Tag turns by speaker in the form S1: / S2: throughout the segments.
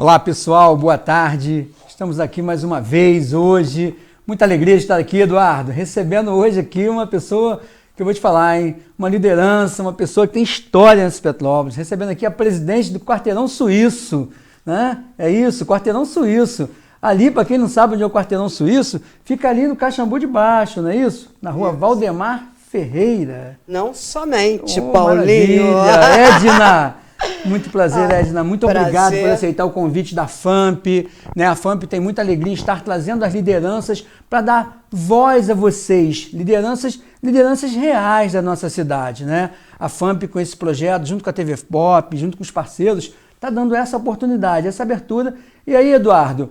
S1: Olá pessoal, boa tarde. Estamos aqui mais uma vez hoje. Muita alegria de estar aqui, Eduardo, recebendo hoje aqui uma pessoa que eu vou te falar, hein? Uma liderança, uma pessoa que tem história nesse Petrópolis. Recebendo aqui a presidente do Quarteirão Suíço, né? É isso, Quarteirão Suíço. Ali, para quem não sabe onde é o Quarteirão Suíço, fica ali no Caxambu de Baixo, não é isso? Na rua Valdemar Ferreira.
S2: Não somente,
S1: Oh,
S2: Paulinho.
S1: maravilha. Edna, muito prazer, Edna. Muito obrigado
S2: prazer.
S1: por aceitar o convite da FAMP. Né? A FAMP tem muita alegria em estar trazendo as lideranças para dar voz a vocês. Lideranças reais da nossa cidade. Né? A FAMP, com esse projeto, junto com a TV Pop, junto com os parceiros, está dando essa oportunidade, essa abertura. E aí, Eduardo,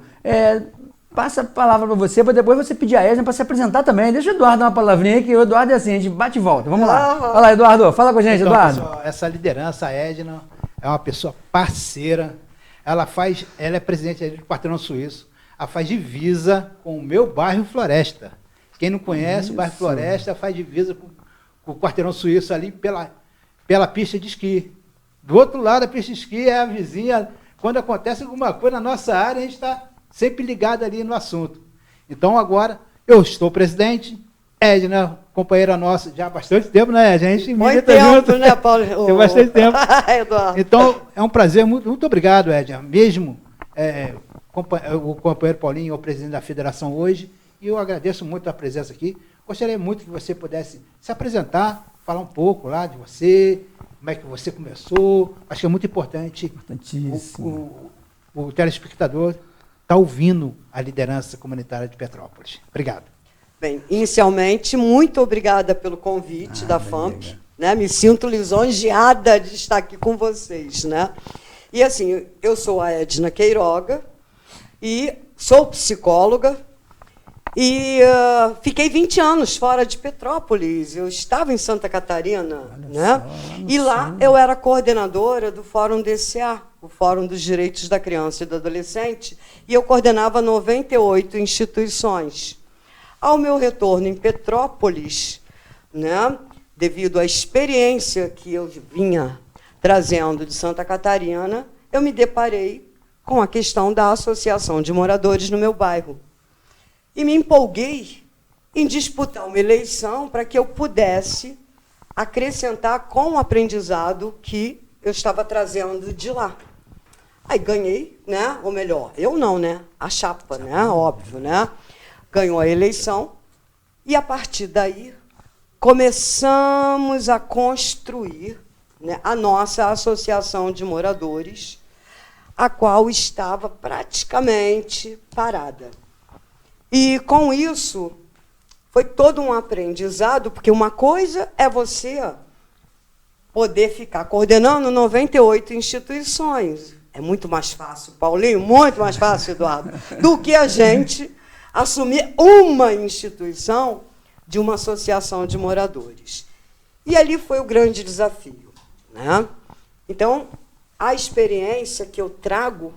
S1: passa a palavra para você, para depois você pedir a Edna para se apresentar também. Deixa o Eduardo dar uma palavrinha aí, que o Eduardo é assim, a gente bate e volta. Vamos lá. Fala lá, Eduardo. Fala com a gente,
S3: então,
S1: Eduardo.
S3: Pessoal, essa liderança, a Edna, é uma pessoa parceira. Ela é presidente do Quarteirão Suíço. Ela faz divisa com o meu bairro Floresta. Quem não conhece, o bairro Floresta faz divisa com o Quarteirão Suíço ali pela pista de esqui. Do outro lado da pista de esqui é a vizinha. Quando acontece alguma coisa na nossa área, a gente está sempre ligado ali no assunto. Então, agora, eu estou presidente, Edna, companheira nossa, já há bastante tempo, né? A gente
S2: Muito tempo, né, Paulo?
S3: Tem bastante tempo.
S2: Eduardo.
S3: Então, é um prazer, muito obrigado, Edna. Mesmo o companheiro Paulinho é o presidente da federação hoje, e eu agradeço muito a presença aqui. Gostaria muito que você pudesse se apresentar, falar um pouco lá de você, como é que você começou. Acho que é muito importante.
S1: Importantíssimo.
S3: O telespectador está ouvindo a liderança comunitária de Petrópolis. Obrigado.
S2: Bem, inicialmente, muito obrigada pelo convite da FAMP. Né? Me sinto lisonjeada de estar aqui com vocês. Né? E assim, eu sou a Edna Queiroga e sou psicóloga e fiquei 20 anos fora de Petrópolis. Eu estava em Santa Catarina, né? E lá eu era coordenadora do Fórum DCA, o Fórum dos Direitos da Criança e do Adolescente, e eu coordenava 98 instituições. Ao meu retorno em Petrópolis, né, devido à experiência que eu vinha trazendo de Santa Catarina, eu me deparei com a questão da associação de moradores no meu bairro. E me empolguei em disputar uma eleição para que eu pudesse acrescentar com o aprendizado que eu estava trazendo de lá. Aí ganhei, né? Ou melhor, eu não, né? A chapa, né? Óbvio, né? Ganhou a eleição e, a partir daí, começamos a construir, né, a nossa associação de moradores, a qual estava praticamente parada. E, com isso, foi todo um aprendizado, porque uma coisa é você poder ficar coordenando 98 instituições. É muito mais fácil, Paulinho, muito mais fácil, Eduardo, do que a gente assumir uma instituição de uma associação de moradores. E ali foi o grande desafio. Né? Então, a experiência que eu trago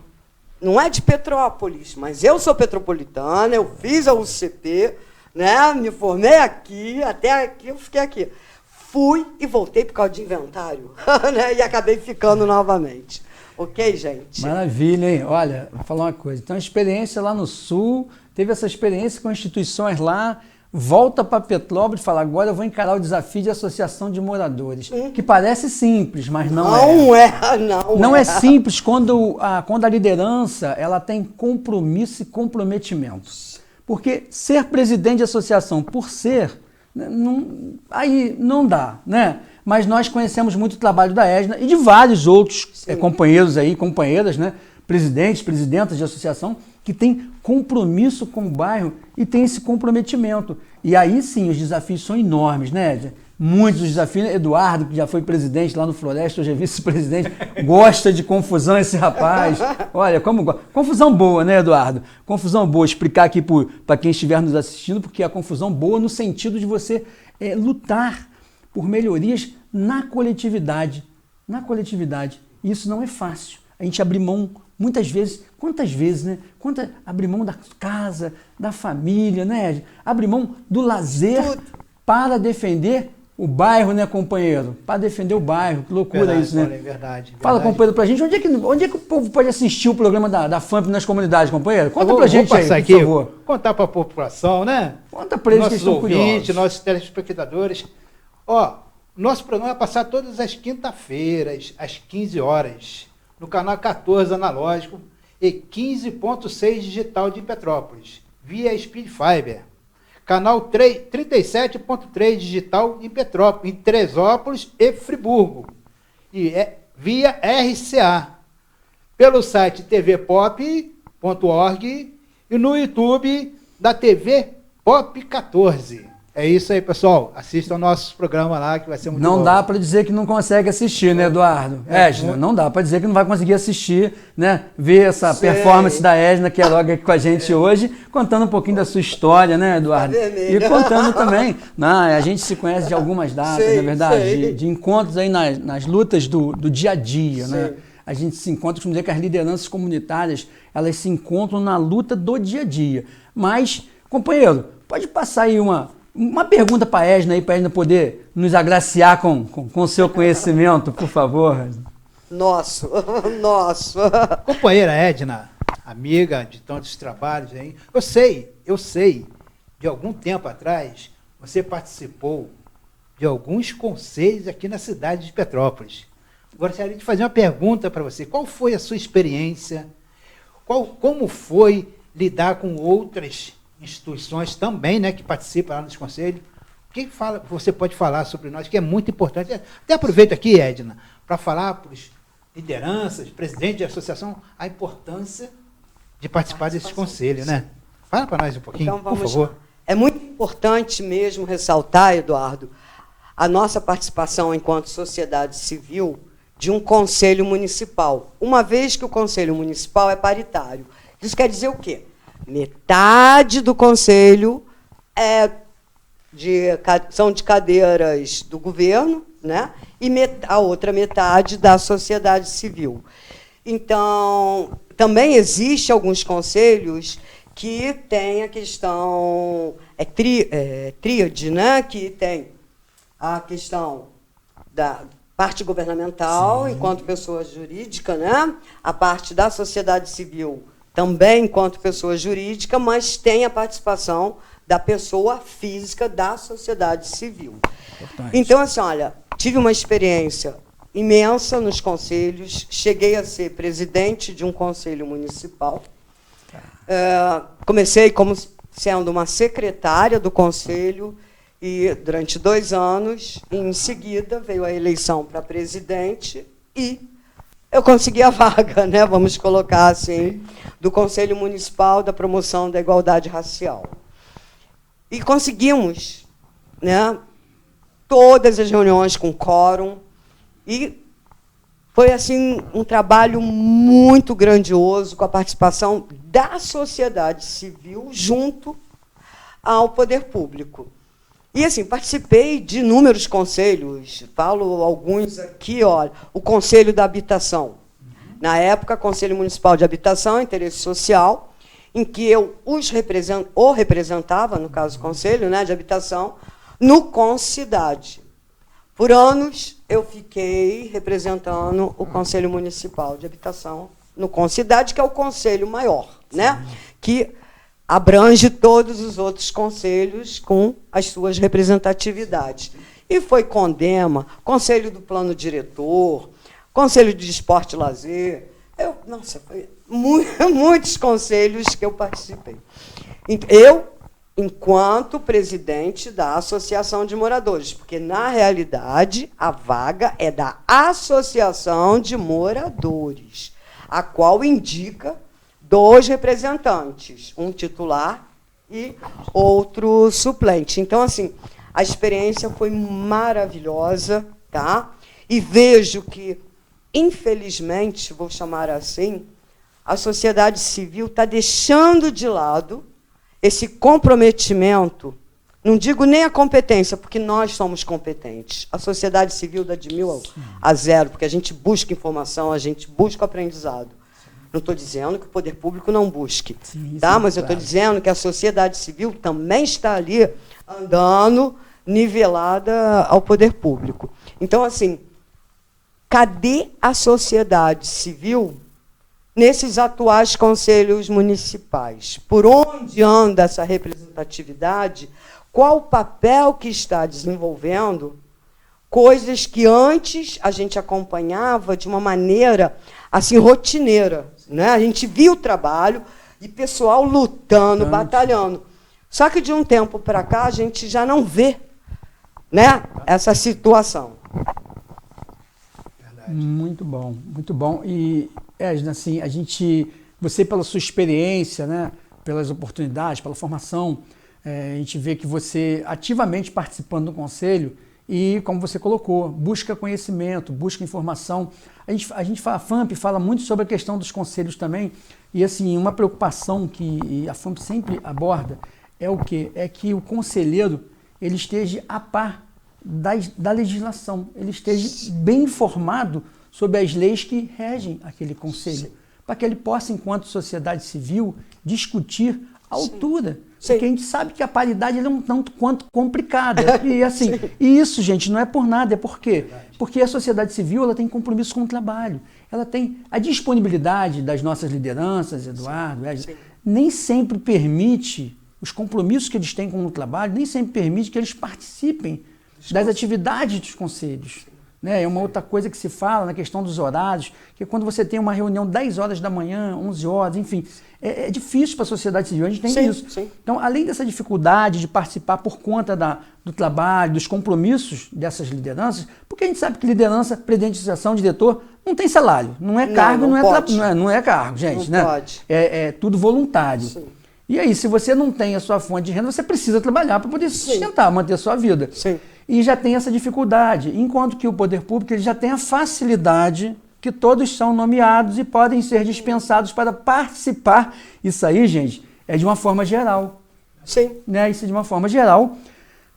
S2: não é de Petrópolis, mas eu sou petropolitana, eu fiz a UCP, né? Me formei aqui, até aqui eu fiquei aqui. Fui e voltei por causa de inventário, né? E acabei ficando novamente. Ok, gente?
S1: Maravilha, hein? Olha, vou falar uma coisa. Então, a experiência lá no Sul, teve essa experiência com instituições lá, volta para Petrópolis e fala, agora eu vou encarar o desafio de associação de moradores, que parece simples, mas não é. Não é simples quando a liderança ela tem compromisso e comprometimento. Porque ser presidente de associação por ser, aí não dá, né? Mas nós conhecemos muito o trabalho da Edna e de vários outros companheiros aí, companheiras, né? Presidentas de associação, que têm compromisso com o bairro e têm esse comprometimento. E aí sim, os desafios são enormes, né, Edna? Muitos desafios. Eduardo, que já foi presidente lá no Floresta, hoje é vice-presidente, gosta de confusão esse rapaz. Olha, como gosta. Confusão boa, né, Eduardo? Confusão boa. Explicar aqui para quem estiver nos assistindo, porque a confusão boa no sentido de você lutar por melhorias na coletividade. Na coletividade. E isso não é fácil. A gente abrir mão, muitas vezes, quantas vezes, né? Abrir mão da casa, da família, né? Abrir mão do lazer para defender o bairro, né, companheiro? Para defender o bairro, que loucura
S3: Verdade,
S1: isso, né?
S3: Paulo, é verdade.
S1: Fala, companheiro, pra gente, onde é que o povo pode assistir o programa da FAMP nas comunidades, companheiro? Conta pra gente aí, por favor.
S3: Contar pra população, né?
S1: Conta pra eles que estão curiosos.
S3: Nossos telespectadores. Ó, nosso programa vai passar todas as quinta-feiras, às 15 horas, no canal 14 analógico e 15.6 digital de Petrópolis, via Speed Fiber. Canal 37.3 digital em Petrópolis, em Teresópolis e Friburgo. E via RCA. Pelo site tvpop.org e no YouTube da TV Pop 14. É isso aí, pessoal. Assistam ao nosso programa lá, que vai ser muito bom.
S1: Não dá para dizer que não consegue assistir, né, Eduardo? Edna, não dá para dizer que não vai conseguir assistir, né? Ver essa performance da Edna Queiroga aqui com a gente hoje, contando um pouquinho da sua história, né, Eduardo? E contando também, a gente se conhece de algumas datas, na verdade, de encontros aí nas lutas do dia a dia, né? A gente se encontra, costumo dizer que as lideranças comunitárias, elas se encontram na luta do dia a dia. Mas, companheiro, pode passar aí uma pergunta para a Edna, para a Edna poder nos agraciar com o seu conhecimento, por favor.
S2: Nosso.
S3: Companheira Edna, amiga de tantos trabalhos aí, eu sei, de algum tempo atrás, você participou de alguns conselhos aqui na cidade de Petrópolis. Gostaria de fazer uma pergunta para você. Qual foi a sua experiência? Como foi lidar com outras instituições também, né, que participam lá nos conselhos? O que você pode falar sobre nós, que é muito importante? Até aproveito aqui, Edna, para falar para os lideranças, presidentes de associação, a importância de participar desses conselhos, né? Fala para nós um pouquinho,
S2: então,
S3: por favor.
S2: Lá. É muito importante mesmo ressaltar, Eduardo, a nossa participação enquanto sociedade civil de um conselho municipal, uma vez que o conselho municipal é paritário. Isso quer dizer o quê? Metade do conselho são de cadeiras do governo, né? E a outra metade da sociedade civil. Então, também existe alguns conselhos que têm a questão tríade, né? Que tem a questão da parte governamental, enquanto pessoa jurídica, né? A parte da sociedade civil também enquanto pessoa jurídica, mas tem a participação da pessoa física da sociedade civil. Importante. Então, assim, olha, tive uma experiência imensa nos conselhos, cheguei a ser presidente de um conselho municipal, comecei como sendo uma secretária do conselho, e durante 2 anos, e em seguida veio a eleição para presidente e eu consegui a vaga, né, vamos colocar assim, do Conselho Municipal da Promoção da Igualdade Racial. E conseguimos, né, todas as reuniões com quórum, e foi assim um trabalho muito grandioso com a participação da sociedade civil junto ao poder público. E, assim, participei de inúmeros conselhos, falo alguns aqui, olha, o Conselho da Habitação. Na época, Conselho Municipal de Habitação e Interesse Social, em que eu representava, no caso, o Conselho, né, de Habitação, no Concidade. Por anos, eu fiquei representando o Conselho Municipal de Habitação no Concidade, que é o conselho maior, né, que abrange todos os outros conselhos com as suas representatividades. E foi CONDEMA, Conselho do Plano Diretor, Conselho de Esporte e Lazer. Foi muitos conselhos que eu participei. Eu, enquanto presidente da Associação de Moradores, porque, na realidade, a vaga é da Associação de Moradores, a qual indica 2 representantes, um titular e outro suplente. Então, assim, a experiência foi maravilhosa, tá? E vejo que, infelizmente, vou chamar assim, a sociedade civil está deixando de lado esse comprometimento, não digo nem a competência, porque nós somos competentes. A sociedade civil dá de 1000 a 0, porque a gente busca informação, a gente busca aprendizado. Não estou dizendo que o poder público não busque, tá? Mas eu estou dizendo que a sociedade civil também está ali andando, nivelada ao poder público. Então, assim, cadê a sociedade civil nesses atuais conselhos municipais? Por onde anda essa representatividade? Qual o papel que está desenvolvendo? Coisas que antes a gente acompanhava de uma maneira assim rotineira, né? A gente via o trabalho e pessoal lutando, batalhando. Só que de um tempo para cá a gente já não vê, né, essa situação.
S3: Verdade.
S1: Muito bom, muito bom. E, assim, você pela sua experiência, né, pelas oportunidades, pela formação, a gente vê que você ativamente participando do conselho e, como você colocou, busca conhecimento, busca informação. A FAMP fala muito sobre a questão dos conselhos também, e assim, uma preocupação que a FAMP sempre aborda é o quê? É que o conselheiro ele esteja a par da legislação, ele esteja bem informado sobre as leis que regem aquele conselho, para que ele possa, enquanto sociedade civil, discutir a altura.
S2: Sim.
S1: Porque a gente sabe que a paridade é um tanto quanto complicada. E assim, e isso, gente, não é por nada, é por quê? Porque a sociedade civil ela tem compromisso com o trabalho. Ela tem a disponibilidade das nossas lideranças, Eduardo, nem sempre permite, os compromissos que eles têm com o trabalho, nem sempre permite que eles participem das atividades dos conselhos. Né? É uma outra coisa que se fala na questão dos horários, que quando você tem uma reunião 10 horas da manhã, 11 horas, enfim, é difícil para a sociedade civil, a gente tem isso.
S2: Sim.
S1: Então, além dessa dificuldade de participar por conta do trabalho, dos compromissos dessas lideranças, porque a gente sabe que liderança, presidente de associação, diretor, não tem salário, não é cargo, não é cargo, gente.
S2: Não
S1: né?
S2: pode.
S1: É tudo voluntário.
S2: Sim.
S1: E aí, se você não tem a sua fonte de renda, você precisa trabalhar para poder se sustentar, manter a sua vida.
S2: Sim.
S1: E já tem essa dificuldade, enquanto que o poder público ele já tem a facilidade que todos são nomeados e podem ser dispensados para participar. Isso aí, gente, é de uma forma geral.
S2: Sim.
S1: Né? Isso é de uma forma geral.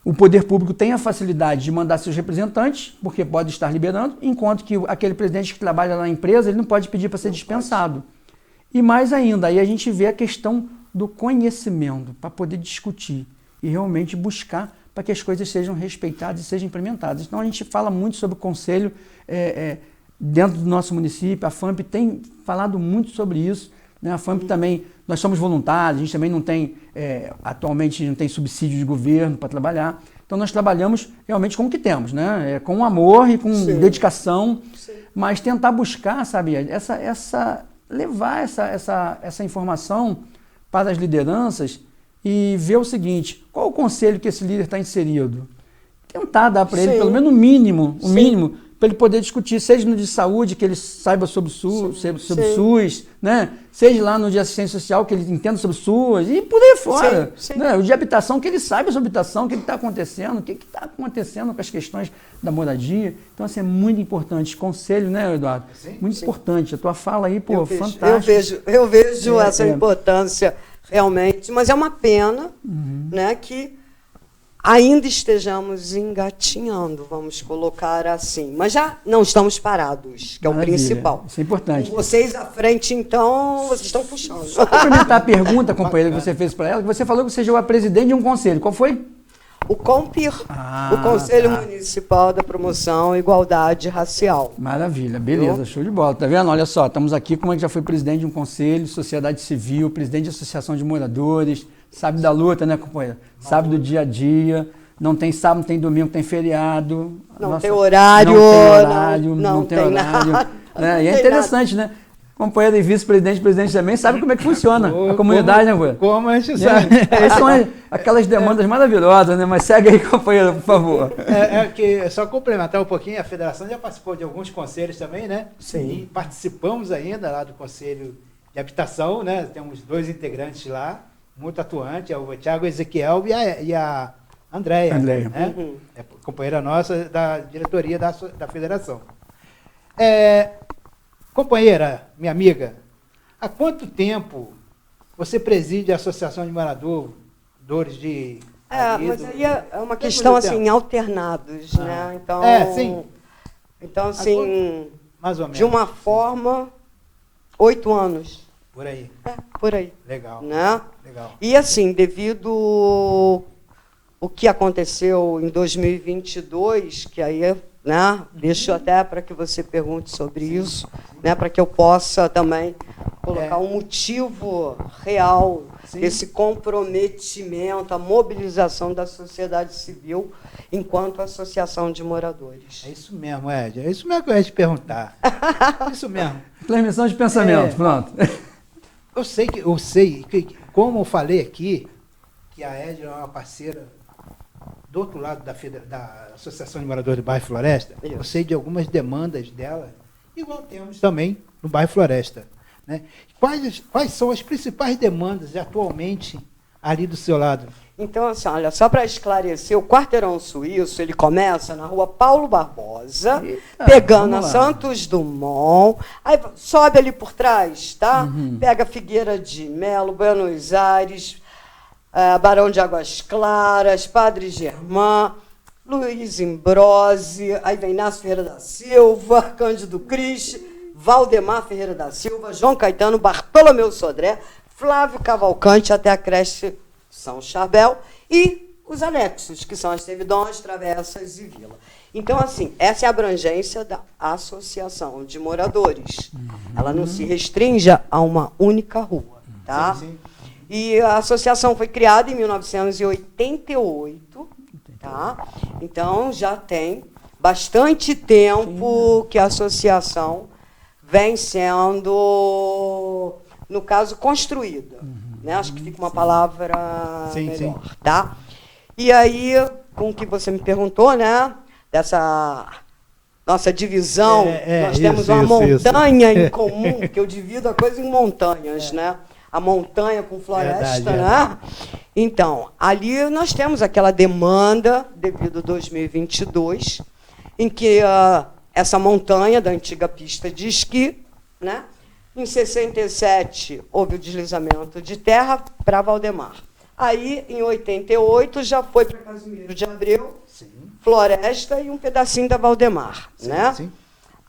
S1: O poder público tem a facilidade de mandar seus representantes, porque pode estar liberando, enquanto que aquele presidente que trabalha na empresa, ele não pode pedir para ser dispensado. E mais ainda, aí a gente vê a questão do conhecimento, para poder discutir e realmente buscar para que as coisas sejam respeitadas e sejam implementadas. Então a gente fala muito sobre o conselho dentro do nosso município, a FAMP tem falado muito sobre isso, né? A FAMP também, nós somos voluntários, a gente também não tem, atualmente não tem subsídio de governo para trabalhar, então nós trabalhamos realmente com o que temos, né? Com amor e com dedicação, mas tentar buscar, sabe, levar essa informação para as lideranças e ver o seguinte, qual o conselho que esse líder está inserido? Tentar dar para ele pelo menos o mínimo, para ele poder discutir, seja no de saúde, que ele saiba sobre o SUS, né? Seja lá no de assistência social, que ele entenda sobre o SUS, e por aí fora. Né? O de habitação, que ele saiba sobre habitação, o que está acontecendo, o que está acontecendo com as questões da moradia. Então, assim, é muito importante. Conselho, né, Eduardo? Muito importante. A tua fala aí, pô, fantástica.
S2: Eu vejo essa importância realmente, mas é uma pena, né, que ainda estejamos engatinhando, vamos colocar assim. Mas já não estamos parados, que é o principal.
S1: Isso é importante.
S2: Com vocês à frente, então, vocês estão puxando.
S1: Só complementar a pergunta, companheira, que você fez para ela, que você falou que você já é presidente de um conselho. Qual foi?
S2: O COMPIR, o Conselho Municipal da Promoção e Igualdade Racial.
S1: Maravilha, beleza, show de bola. Tá vendo? Olha só, estamos aqui, como é que já foi presidente de um conselho, sociedade civil, presidente de associação de moradores, sabe da luta, né, companheira? Sabe do dia a dia, não tem sábado, não tem domingo, tem feriado.
S2: Não tem horário.
S1: Não tem horário. Né? E é interessante, né? Companheiro e vice-presidente, presidente também, sabe como é que funciona a comunidade, né, companheiro?
S3: Como a gente sabe.
S1: Essas são aquelas demandas maravilhosas, né? Mas segue aí, companheiro, por favor.
S3: Que só complementar um pouquinho, a federação já participou de alguns conselhos também, né?
S2: Sim.
S3: E participamos ainda lá do Conselho de Habitação, né? Temos 2 integrantes lá, muito atuantes, é o Thiago Ezequiel e a Andréia. Né? É companheira nossa da diretoria da federação. Companheira, minha amiga, há quanto tempo você preside a Associação de Moradores de...
S2: mas aí é uma questão assim, alternados, né? Então,
S3: sim.
S2: Então, assim,
S3: mais ou menos.
S2: De uma forma, 8 anos.
S3: Por aí.
S2: Por aí.
S3: Legal.
S2: Né?
S3: Legal.
S2: E assim, devido o que aconteceu em 2022, que aí, né, deixo até para que você pergunte sobre isso, né, para que eu possa também colocar um motivo real, esse comprometimento, a mobilização da sociedade civil enquanto associação de moradores.
S3: É isso mesmo, Ed. É isso mesmo que eu ia te perguntar. Isso mesmo.
S1: Transmissão de pensamento, pronto.
S3: Eu sei que, como eu falei aqui, que a Edna é uma parceira do outro lado da Associação de Moradores do Bairro Floresta. Isso. Eu sei de algumas demandas dela, igual temos também no Bairro Floresta. Né? Quais são as principais demandas atualmente ali do seu lado?
S2: Então, assim, olha, só para esclarecer, o Quarteirão Suíço, ele começa na rua Paulo Barbosa, pegando a Santos Dumont, aí sobe ali por trás, tá? Pega Figueira de Melo, Buenos Aires, Barão de Águas Claras, Padre Germán, Luiz Imbrose, aí vem Inácio Ferreira da Silva, Cândido Cristi, Valdemar Ferreira da Silva, João Caetano, Bartolomeu Sodré, Flávio Cavalcante, até a creche São Charbel, e os anexos, que são as servidões, travessas e vila. Então, assim, essa é a abrangência da associação de moradores. Ela não se restringe a uma única rua, tá? Sim. E a associação foi criada em 1988, tá? Então, já tem bastante tempo que a associação vem sendo, no caso, construída. Né? Acho que fica uma palavra melhor, tá? E aí, com o que você me perguntou, né? Dessa nossa divisão, nós temos uma montanha em comum, que eu divido a coisa em montanhas, né? A montanha com floresta, né? Então, ali nós temos aquela demanda, devido a 2022, em que essa montanha da antiga pista de esqui, né? Em 67, houve o deslizamento de terra para Valdemar. Aí, em 88, já foi para Casimiro de Abreu, Floresta e um pedacinho da Valdemar. Né? Sim.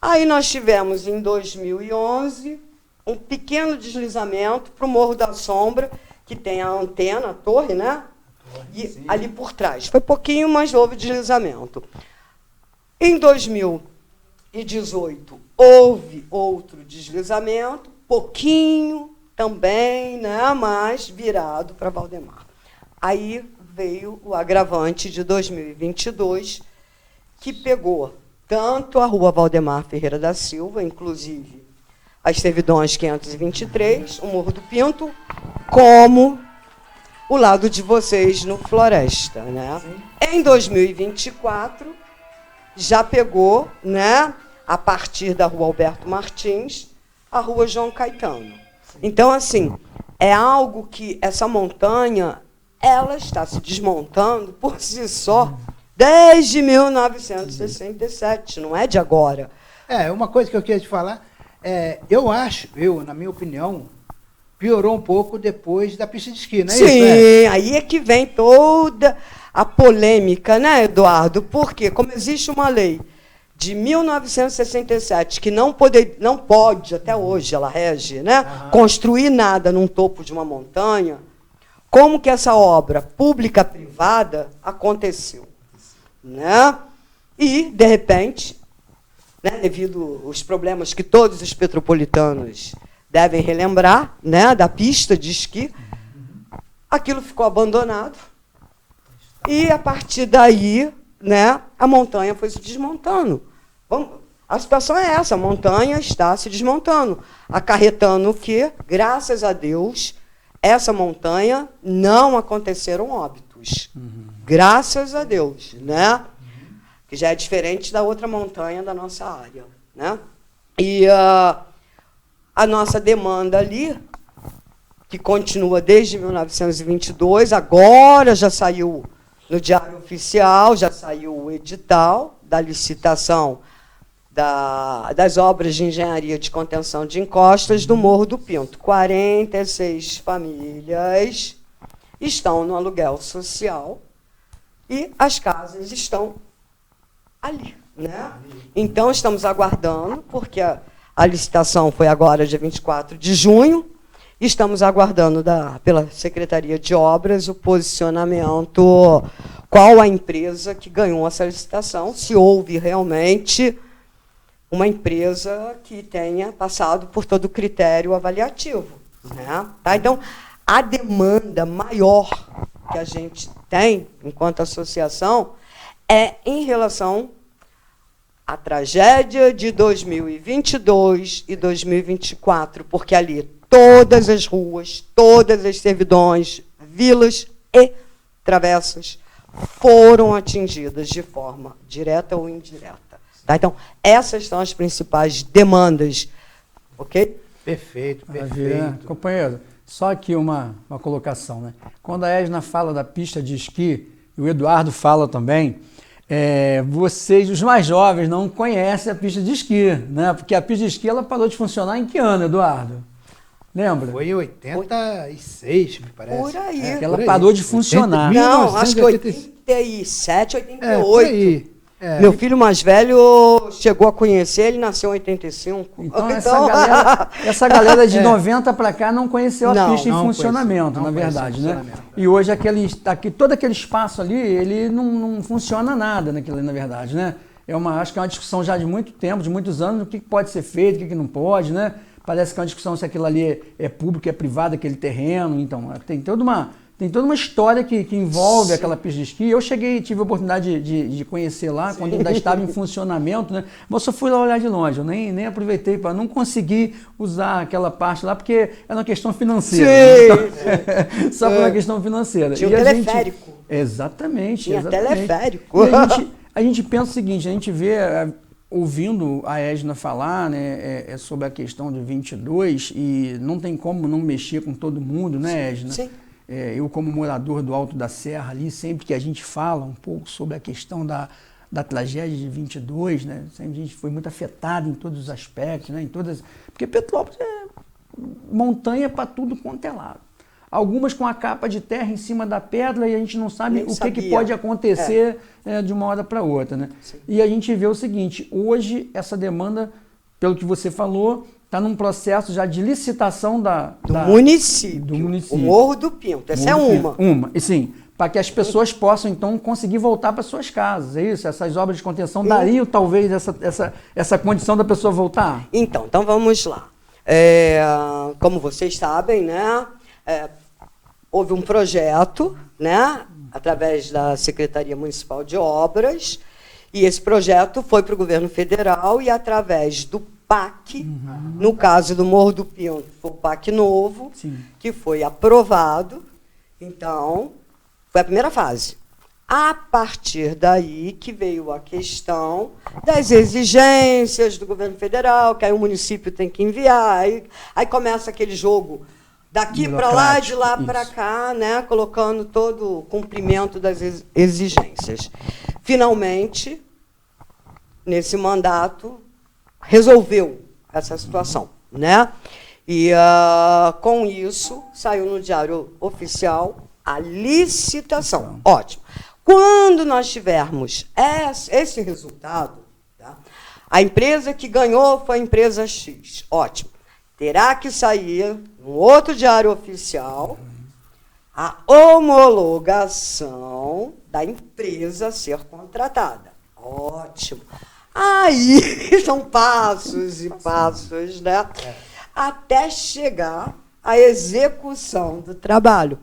S2: Aí nós tivemos, em 2011, um pequeno deslizamento para o Morro da Sombra, que tem a antena, a torre, né? E ali por trás. Foi pouquinho, mas houve deslizamento. Em 2018, houve outro deslizamento, pouquinho também, né, mas virado para Valdemar. Aí veio o agravante de 2022, que pegou tanto a rua Valdemar Ferreira da Silva, inclusive as servidões 523, o Morro do Pinto, como o lado de vocês no Floresta. Né? Em 2024, já pegou, né, a partir da rua Alberto Martins, a rua João Caetano. Então, assim, é algo que essa montanha, ela está se desmontando por si só desde 1967, não é de agora.
S3: Uma coisa que eu queria te falar, na minha opinião, piorou um pouco depois da pista de esqui, não é isso?
S2: Sim, aí é que vem toda a polêmica, né, Eduardo? Porque, como existe uma lei de 1967, que não pode, até hoje ela rege, né, construir nada num topo de uma montanha, como que essa obra pública-privada aconteceu? Né? E, de repente, né, devido aos problemas que todos os petropolitanos devem relembrar, né, da pista de esqui, aquilo ficou abandonado. E, a partir daí, né, a montanha foi se desmontando. A situação é essa, a montanha está se desmontando, acarretando que, graças a Deus, essa montanha não aconteceram óbitos. Graças a Deus, né? Que já é diferente da outra montanha da nossa área. Né? E a nossa demanda ali, que continua desde 1922, agora já saiu no Diário Oficial, já saiu o edital da licitação das obras de engenharia de contenção de encostas do Morro do Pinto. 46 famílias estão no aluguel social e as casas estão ali. Né? Então, estamos aguardando, porque a licitação foi agora, dia 24 de junho, estamos aguardando pela Secretaria de Obras o posicionamento qual a empresa que ganhou essa licitação, se houve realmente uma empresa que tenha passado por todo o critério avaliativo. Né? Tá? Então, a demanda maior que a gente tem, enquanto associação, é em relação à tragédia de 2022 e 2024, porque ali todas as ruas, todas as servidões, vilas e travessas foram atingidas de forma direta ou indireta. Tá? Então, essas são as principais demandas. Ok?
S3: Perfeito,
S1: Maravilha, né?
S3: perfeito.
S1: Companheiro, só aqui uma colocação, né? Quando a Edna fala da pista de esqui, e o Eduardo fala também, vocês, os mais jovens, não conhecem a pista de esqui, né? Porque a pista de esqui ela parou de funcionar em que ano, Eduardo? Lembra?
S3: Foi em 86, me parece.
S2: Por aí.
S1: Que ela
S3: por aí.
S1: parou de funcionar.
S2: Não, acho que
S3: 1987.
S2: 87, 88.
S3: Por aí. É.
S2: Meu filho mais velho chegou a conhecer, ele nasceu em 85.
S1: Então, essa galera de 90 para cá não conheceu a pista em funcionamento, na verdade, né? E hoje todo aquele espaço ali, ele não funciona nada naquilo, na verdade, né? Acho que é uma discussão já de muito tempo, de muitos anos, o que pode ser feito, o que não pode, né? Parece que é uma discussão se aquilo ali é público, é privado, aquele terreno. Então, tem toda uma história que envolve aquela pista de esqui. Eu tive a oportunidade de conhecer lá, quando ainda estava em funcionamento, né? Mas eu só fui lá olhar de longe, eu nem aproveitei para não conseguir usar aquela parte lá, porque era uma questão financeira.
S2: Sim,
S1: né? Só por uma questão financeira.
S2: Tinha um teleférico.
S1: Exatamente.
S2: Tinha
S1: exatamente.
S2: teleférico.
S1: E a gente pensa o seguinte, a gente vê, ouvindo a Edna falar, né, sobre a questão de 22, e não tem como não mexer com todo mundo, né, Edna?
S2: Sim.
S1: Eu, como morador do Alto da Serra, ali, sempre que a gente fala um pouco sobre a questão da tragédia de 22, né, sempre a gente foi muito afetado em todos os aspectos, né, porque Petrópolis é montanha para tudo quanto é lado. Algumas com a capa de terra em cima da pedra e a gente não sabe o que pode acontecer de uma hora para outra. Né? E a gente vê o seguinte, hoje essa demanda, pelo que você falou, está num processo já de licitação do município.
S2: O Morro do Pinto, essa é uma.
S1: E sim, para que as pessoas possam então conseguir voltar para suas casas, é isso? Essas obras de contenção dariam talvez essa condição da pessoa voltar?
S2: Então vamos lá. Como vocês sabem, né? Houve um projeto, né, através da Secretaria Municipal de Obras, e esse projeto foi para o governo federal e através do PAC, no caso do Morro do Pinto, foi o PAC novo, sim, que foi aprovado. Então, foi a primeira fase. A partir daí que veio a questão das exigências do governo federal, que aí o município tem que enviar, aí começa aquele jogo daqui para lá, de lá para cá, né, colocando todo o cumprimento das exigências. Finalmente, nesse mandato, resolveu essa situação, né? E com isso, saiu no Diário Oficial a licitação. Ótimo. Quando nós tivermos esse resultado, tá, a empresa que ganhou foi a empresa X. Ótimo. Terá que sair no outro Diário Oficial a homologação da empresa a ser contratada. Ótimo. Aí são passos e passos, né? Até chegar à execução do trabalho.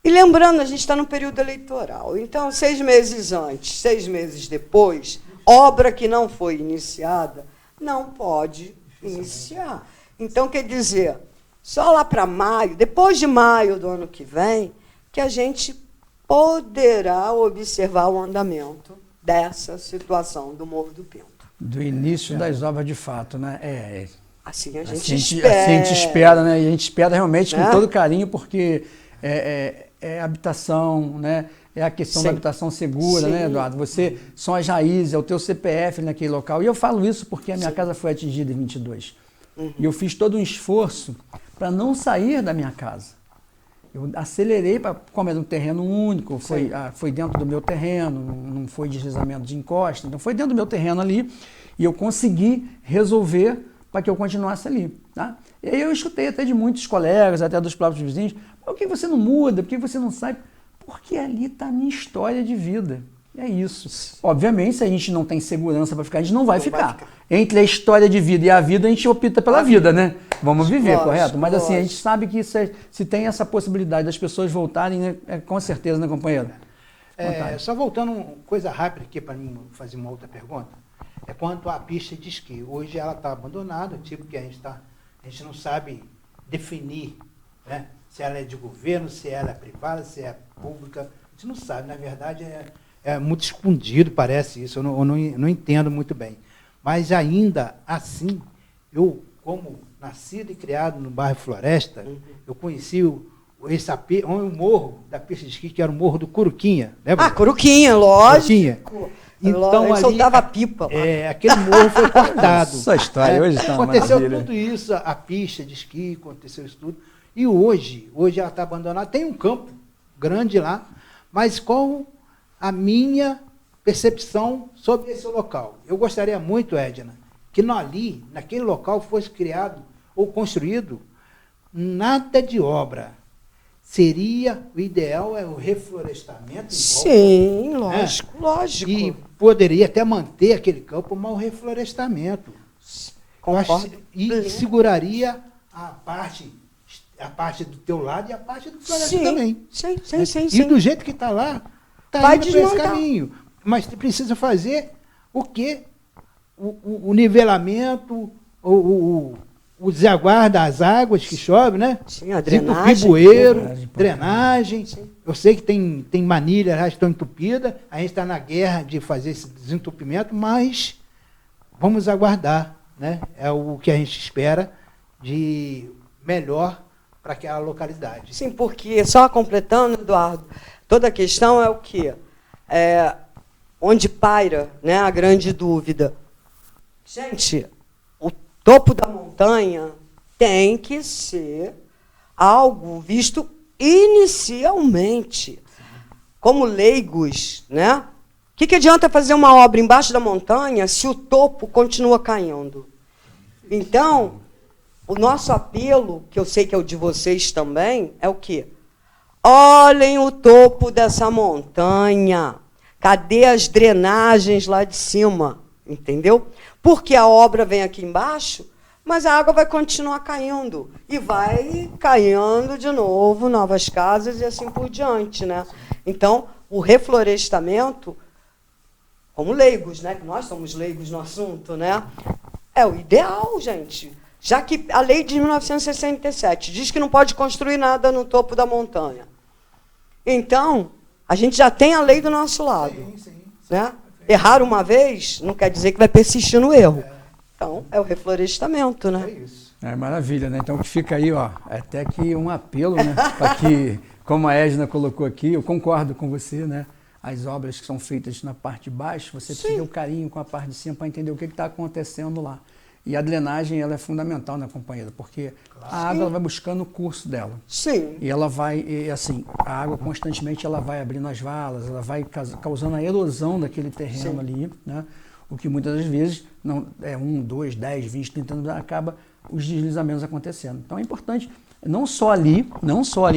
S2: E lembrando, a gente está no período eleitoral. Então, 6 meses antes, 6 meses depois, obra que não foi iniciada não pode iniciar. Então, quer dizer, só lá para maio, depois de maio do ano que vem, que a gente poderá observar o andamento dessa situação do Morro do Pinto.
S1: Do início das obras de fato, né?
S2: Assim a gente espera.
S1: Assim a gente espera, né? E a gente espera realmente com todo carinho, porque é habitação, né? É a questão da habitação segura, né, Eduardo? São as raízes, é o teu CPF naquele local. E eu falo isso porque a minha casa foi atingida em 22. E eu fiz todo um esforço para não sair da minha casa. Eu acelerei, como era um terreno único, foi dentro do meu terreno, não foi deslizamento de encosta, então foi dentro do meu terreno ali, e eu consegui resolver para que eu continuasse ali. Tá? E aí eu escutei até de muitos colegas, até dos próprios vizinhos, por que você não muda, por que você não sai? Porque ali está a minha história de vida. É isso. Obviamente, se a gente não tem segurança para ficar, a gente não vai ficar. Entre a história de vida e a vida, a gente opta pela vida, né? Vamos viver,
S2: lógico,
S1: correto? Mas assim, a gente
S2: lógico.
S1: sabe que se tem essa possibilidade das pessoas voltarem, né, com certeza, né, companheiro?
S3: Só voltando coisa rápida aqui para mim fazer uma outra pergunta. É quanto à pista de esqui. Hoje ela está abandonada, tipo que a gente não sabe definir, né? Se ela é de governo, se ela é privada, se é pública. A gente não sabe, na verdade é muito escondido, parece isso, eu não entendo muito bem. Mas ainda assim, eu, como nascido e criado no bairro Floresta, eu conheci o morro da pista de esqui, que era o Morro do Curuquinha. Lembra?
S2: Curuquinha, lógico.
S3: Curuquinha. Então,
S2: ele
S3: ali,
S2: soltava pipa.
S3: aquele morro foi cortado.
S1: Essa história hoje está uma
S3: Aconteceu
S1: maravilha.
S3: tudo isso, a pista de esqui, aconteceu isso tudo. E hoje ela está abandonada. Tem um campo grande lá, mas qual a minha percepção sobre esse local? Eu gostaria muito, Edna, que ali, naquele local, fosse criado ou construído nada de obra. Seria, o ideal é o reflorestamento.
S2: Sim, lógico, lógico.
S3: E poderia até manter aquele campo, mas o reflorestamento.
S2: Concordo.
S3: E seguraria a parte do teu lado e a parte do floresta também.
S2: Sim.
S3: E do jeito que está lá, está
S2: Vai
S3: indo para esse
S2: desmontar.
S3: caminho. Mas precisa fazer o quê? O nivelamento, o desaguar das águas que chove, né?
S2: Sim, a drenagem.
S3: Desentupir bueiro, drenagem.
S2: Sim.
S3: Eu sei que tem manilhas já que estão entupidas, a gente está na guerra de fazer esse desentupimento, mas vamos aguardar, né? É o que a gente espera de melhor para aquela localidade.
S2: Sim, porque, só completando, Eduardo, toda a questão é o quê? Onde paira, né, a grande dúvida. Gente, o topo da montanha tem que ser algo visto inicialmente. Como leigos, né? O que adianta fazer uma obra embaixo da montanha se o topo continua caindo? Então, o nosso apelo, que eu sei que é o de vocês também, é o quê? Olhem o topo dessa montanha. Cadê as drenagens lá de cima? Entendeu? Porque a obra vem aqui embaixo, mas a água vai continuar caindo. E vai caindo de novo, novas casas e assim por diante, né? Então, o reflorestamento, como leigos, né? Que nós somos leigos no assunto, né? É o ideal, gente. Já que a lei de 1967 diz que não pode construir nada no topo da montanha. Então, a gente já tem a lei do nosso lado.
S3: Sim.
S2: Né? Errar uma vez não quer dizer que vai persistir no erro. Então, é o reflorestamento, né?
S3: É isso.
S1: É maravilha, né? Então que fica aí, ó, até que um apelo, né? Para que, como a Edna colocou aqui, eu concordo com você, né? As obras que são feitas na parte de baixo, você precisa ter um carinho com a parte de cima para entender o que está acontecendo lá. E a drenagem, ela é fundamental, né, companheira? Porque a água ela vai buscando o curso dela.
S2: Sim.
S1: E ela vai, assim, a água constantemente ela vai abrindo as valas, ela vai causando a erosão daquele terreno ali, né? O que muitas das vezes, não, 1, 2, 10, 20, 30 anos, acaba os deslizamentos acontecendo. Então é importante, não só ali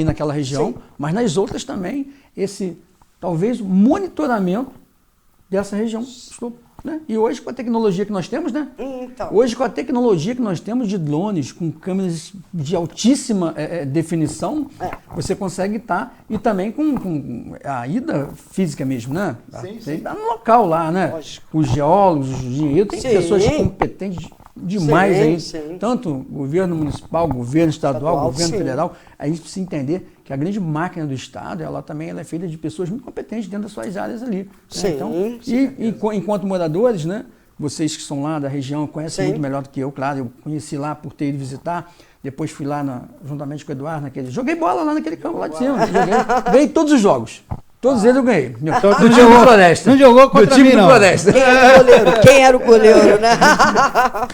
S1: naquela região, mas nas outras também, esse, talvez, monitoramento dessa região. Né? E hoje, com a tecnologia que nós temos, né?
S2: Então.
S1: Hoje, com a tecnologia que nós temos de drones, com câmeras de altíssima definição, você consegue estar, e também com a ida física mesmo, né?
S3: Sim.
S1: Você está no local lá, né?
S2: Lógico.
S1: Os geólogos, os engenheiros, tem
S2: Sim.
S1: pessoas competentes demais aí.
S2: Sim.
S1: Tanto governo municipal, governo estadual, governo
S2: sim.
S1: federal. A gente precisa entender que a grande máquina do Estado, ela também é feita de pessoas muito competentes dentro das suas áreas ali. Né?
S2: Sim,
S1: Então, enquanto moradores, né, vocês que são lá da região conhecem muito melhor do que eu, claro. Eu conheci lá por ter ido visitar, depois fui lá juntamente com o Eduardo, joguei bola lá naquele campo lá de cima. Ganhei todos os jogos. Todos eles eu ganhei. Do time do Floresta.
S3: Não jogou contra mim, não.
S1: Floresta.
S2: Quem era o goleiro, né?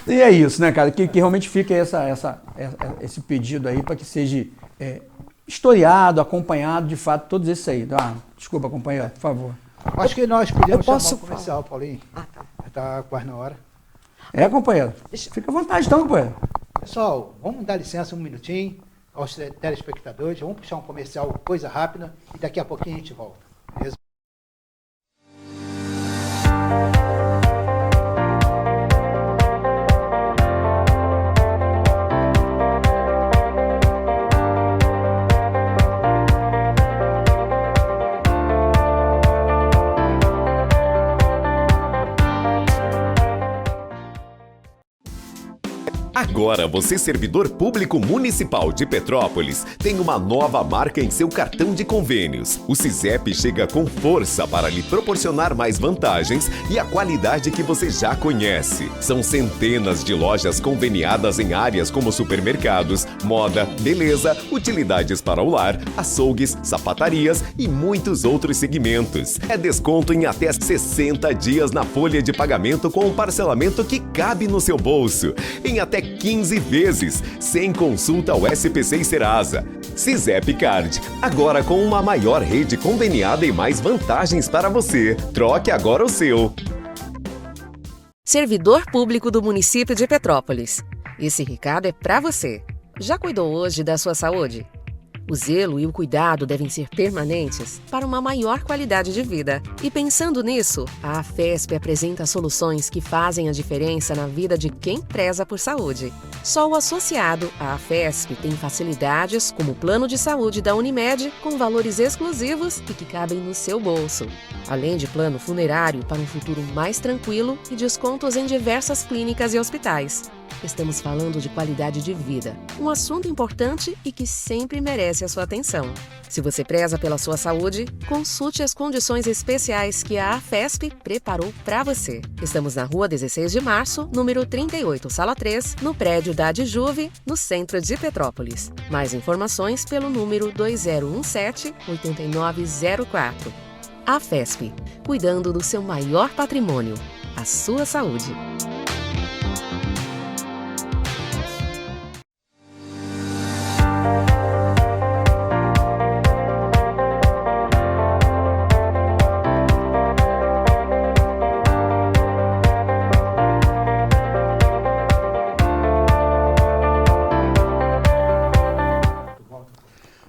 S1: E é isso, né, cara? Que realmente fica esse pedido aí para que seja historiado, acompanhado, de fato, todos esses aí. Desculpa, companheiro, por favor.
S3: Acho que nós podemos chamar
S2: posso
S3: o comercial, Paulinho.
S2: Tá.
S3: Está quase na hora.
S1: Companheiro. Fica à vontade, então, companheiro.
S3: Pessoal, vamos dar licença um minutinho. aos telespectadores. Vamos puxar um comercial, coisa rápida, e daqui a pouquinho a gente volta. Beleza?
S4: Agora, você, servidor público municipal de Petrópolis, tem uma nova marca em seu cartão de convênios. O SISEP chega com força para lhe proporcionar mais vantagens e a qualidade que você já conhece. São centenas de lojas conveniadas em áreas como supermercados, moda, beleza, utilidades para o lar, açougues, sapatarias e muitos outros segmentos. É desconto em até 60 dias na folha de pagamento com um parcelamento que cabe no seu bolso. Em até 15 vezes, sem consulta ao SPC e Serasa. SISEP Card, agora com uma maior rede conveniada e mais vantagens para você. Troque agora o seu.
S5: Servidor público do município de Petrópolis. Esse recado é para você. Já cuidou hoje da sua saúde? O zelo e o cuidado devem ser permanentes para uma maior qualidade de vida. E pensando nisso, a AFESP apresenta soluções que fazem a diferença na vida de quem preza por saúde. Só o associado à AFESP tem facilidades como o plano de saúde da Unimed com valores exclusivos e que cabem no seu bolso. Além de plano funerário para um futuro mais tranquilo e descontos em diversas clínicas e hospitais. Estamos falando de qualidade de vida, um assunto importante e que sempre merece a sua atenção. Se você preza pela sua saúde, consulte as condições especiais que a AFESP preparou para você. Estamos na Rua 16 de Março, número 38, Sala 3, no prédio da Adjuve, no centro de Petrópolis. Mais informações pelo número 2017-8904. AFESP, cuidando do seu maior patrimônio, a sua saúde.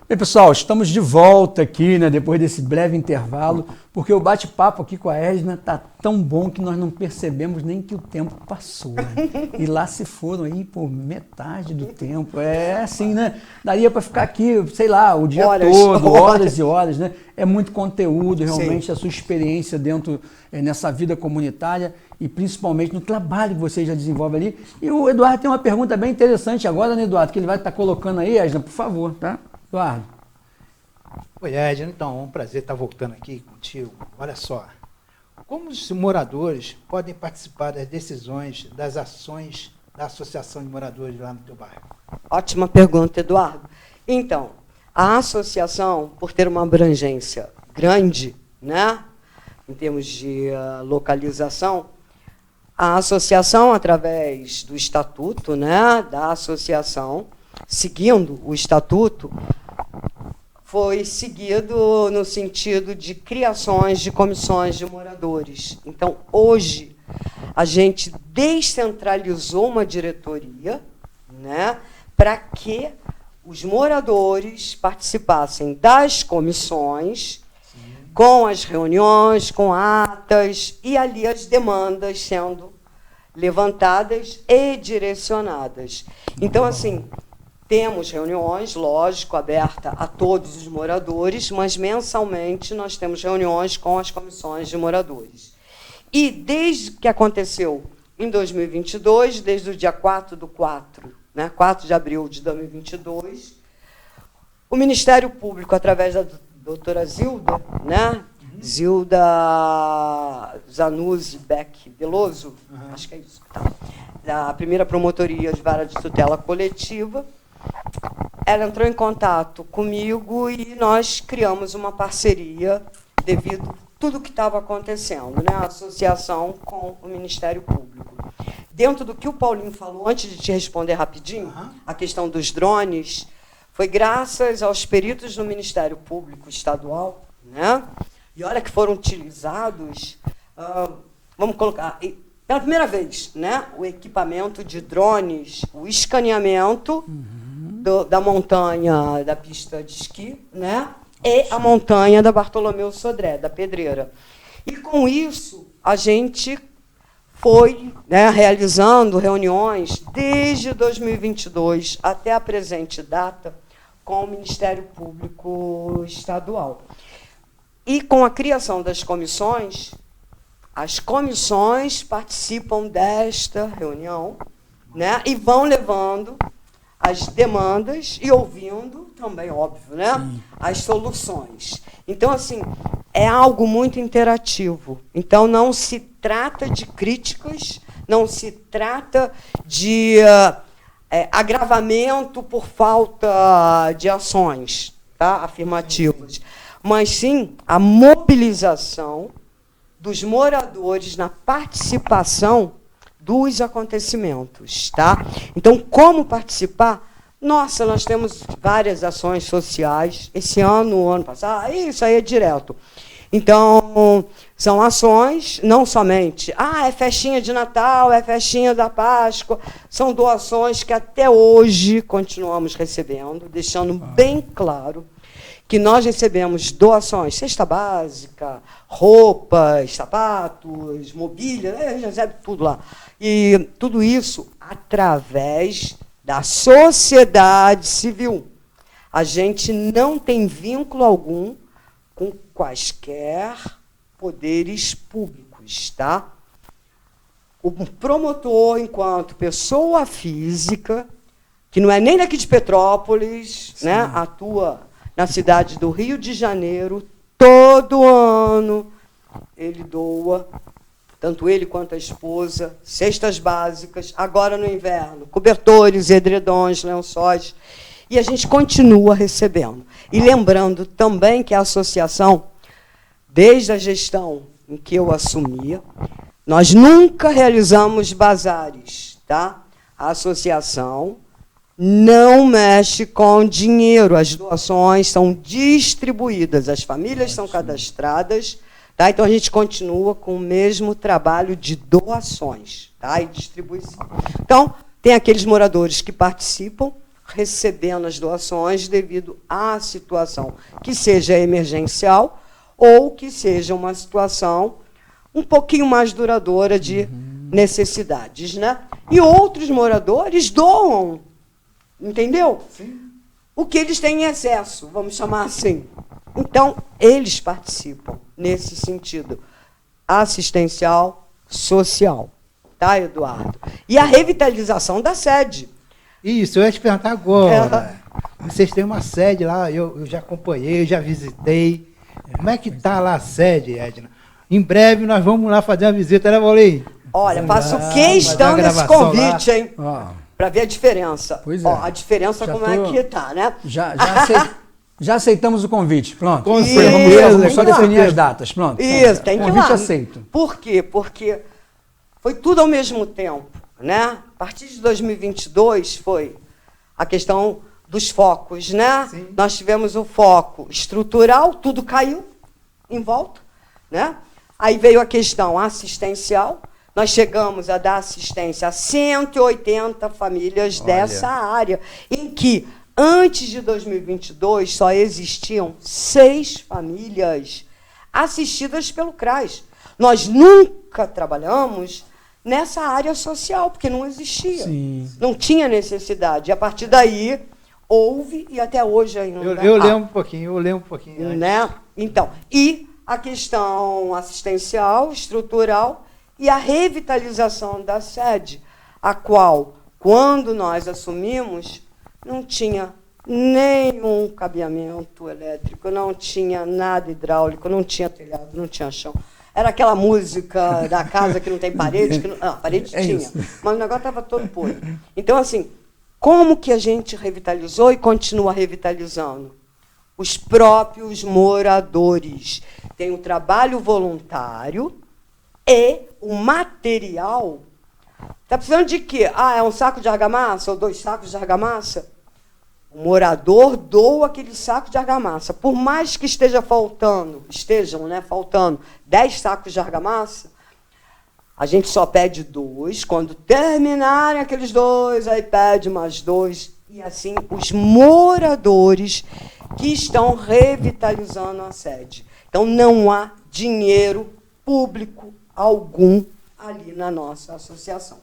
S1: Bem, pessoal, estamos de volta aqui, né, depois desse breve intervalo, porque o bate-papo aqui com a Edna está tão bom que nós não percebemos nem que o tempo passou, né? E lá se foram aí por metade do tempo. É assim, né? Daria para ficar aqui, sei lá, o dia todo, horas e horas, né? É muito conteúdo, realmente. Sim. A sua experiência dentro, nessa vida comunitária e principalmente no trabalho que você já desenvolve ali. E o Eduardo tem uma pergunta bem interessante agora, né, Eduardo, que ele vai estar colocando aí, Edna, por favor, tá? Eduardo.
S3: Oi, Edna, então, é um prazer estar voltando aqui contigo. Olha só, como os moradores podem participar das decisões, das ações da Associação de Moradores lá no teu bairro?
S2: Ótima pergunta, Eduardo. Então, a associação, por ter uma abrangência grande, né, em termos de localização, a associação, através do estatuto, né, da associação, seguindo o estatuto, foi seguido no sentido de criações de comissões de moradores. Então, hoje, a gente descentralizou uma diretoria, né, para que os moradores participassem das comissões, com as reuniões, com atas, e ali as demandas sendo levantadas e direcionadas. Então, assim, temos reuniões, lógico, aberta a todos os moradores, mas mensalmente nós temos reuniões com as comissões de moradores. E desde que aconteceu em 2022, desde o dia 4/4, né, 4 de abril de 2022, o Ministério Público, através da doutora Zilda, né, Zilda Zanuzzi Beck Veloso, acho que é isso, tá, da primeira promotoria de vara de tutela coletiva, ela entrou em contato comigo e nós criamos uma parceria devido a tudo o que estava acontecendo, né? A associação com o Ministério Público. Dentro do que o Paulinho falou, antes de te responder rapidinho, a questão dos drones, foi graças aos peritos do Ministério Público Estadual, né? E olha que foram utilizados, vamos colocar, pela primeira vez, né, o equipamento de drones, o escaneamento da montanha da pista de esqui, né? E a montanha da Bartolomeu Sodré, da Pedreira. E com isso, a gente foi, né, realizando reuniões desde 2022 até a presente data com o Ministério Público Estadual. E com a criação das comissões, as comissões participam desta reunião, né, e vão levando as demandas e ouvindo também, óbvio, né, as soluções. Então, assim, é algo muito interativo. Então, não se trata de críticas, não se trata de agravamento por falta de ações, tá, afirmativas, mas sim a mobilização dos moradores na participação dos acontecimentos, tá? Então, como participar? Nossa, nós temos várias ações sociais. Esse ano, o ano passado, isso aí é direto. Então, são ações, não somente, é festinha de Natal, é festinha da Páscoa, são doações que até hoje continuamos recebendo, deixando bem claro que nós recebemos doações, cesta básica, roupas, sapatos, mobília, a gente recebe tudo lá. E tudo isso através da sociedade civil. A gente não tem vínculo algum com quaisquer poderes públicos, tá? O promotor, enquanto pessoa física, que não é nem daqui de Petrópolis, né, atua na cidade do Rio de Janeiro, todo ano ele doa, tanto ele quanto a esposa, cestas básicas, agora no inverno, cobertores, edredons, lençóis, e a gente continua recebendo. E lembrando também que a associação, desde a gestão em que eu assumia, nós nunca realizamos bazares, tá? A associação não mexe com dinheiro, as doações são distribuídas, as famílias são cadastradas, tá? Então a gente continua com o mesmo trabalho de doações, tá? E distribuição. Então, tem aqueles moradores que participam, recebendo as doações devido à situação que seja emergencial ou que seja uma situação um pouquinho mais duradoura de necessidades, né? E outros moradores doam, entendeu? Sim. O que eles têm em excesso, vamos chamar assim. Então, eles participam nesse sentido assistencial, social. Tá, Eduardo? E a revitalização da sede.
S3: Isso, eu ia te perguntar agora. Vocês têm uma sede lá, eu já acompanhei, eu já visitei. Como é que está lá a sede, Edna? Em breve nós vamos lá fazer uma visita, né, Paulinho?
S2: Olha, faço questão desse convite, hein? Para ver a diferença.
S1: Pois é.
S2: A diferença como é que tá, né?
S1: Já aceitamos o convite, pronto.
S3: Com certeza.
S1: Vamos só definir as datas, pronto.
S2: Isso, tem que ir lá.
S1: Convite aceito.
S2: Por quê? Porque foi tudo ao mesmo tempo, né? A partir de 2022 foi a questão dos focos, né? Sim. Nós tivemos o foco estrutural, tudo caiu em volta, né? Aí veio a questão assistencial. Nós chegamos a dar assistência a 180 famílias dessa área, em que, antes de 2022, só existiam 6 famílias assistidas pelo CRAS. Nós nunca trabalhamos nessa área social, porque não existia. Sim. Não tinha necessidade. E, a partir daí, houve, e até hoje ainda...
S3: Eu lembro um pouquinho.
S2: Né? Então, e a questão assistencial, estrutural, e a revitalização da sede, a qual, quando nós assumimos, não tinha nenhum cabeamento elétrico, não tinha nada hidráulico, não tinha telhado, não tinha chão. Era aquela música da casa que não tem parede, que não, a parede tinha, isso. Mas o negócio estava todo podre. Então, assim, como que a gente revitalizou e continua revitalizando? Os próprios moradores. Tem o trabalho voluntário e o material. Está precisando de quê? É um saco de argamassa ou 2 sacos de argamassa? O morador doa aquele saco de argamassa. Por mais que estejam faltando 10 sacos de argamassa, a gente só pede 2. Quando terminarem aqueles 2, aí pede mais 2 e assim os moradores que estão revitalizando a sede. Então, não há dinheiro público algum ali na nossa associação.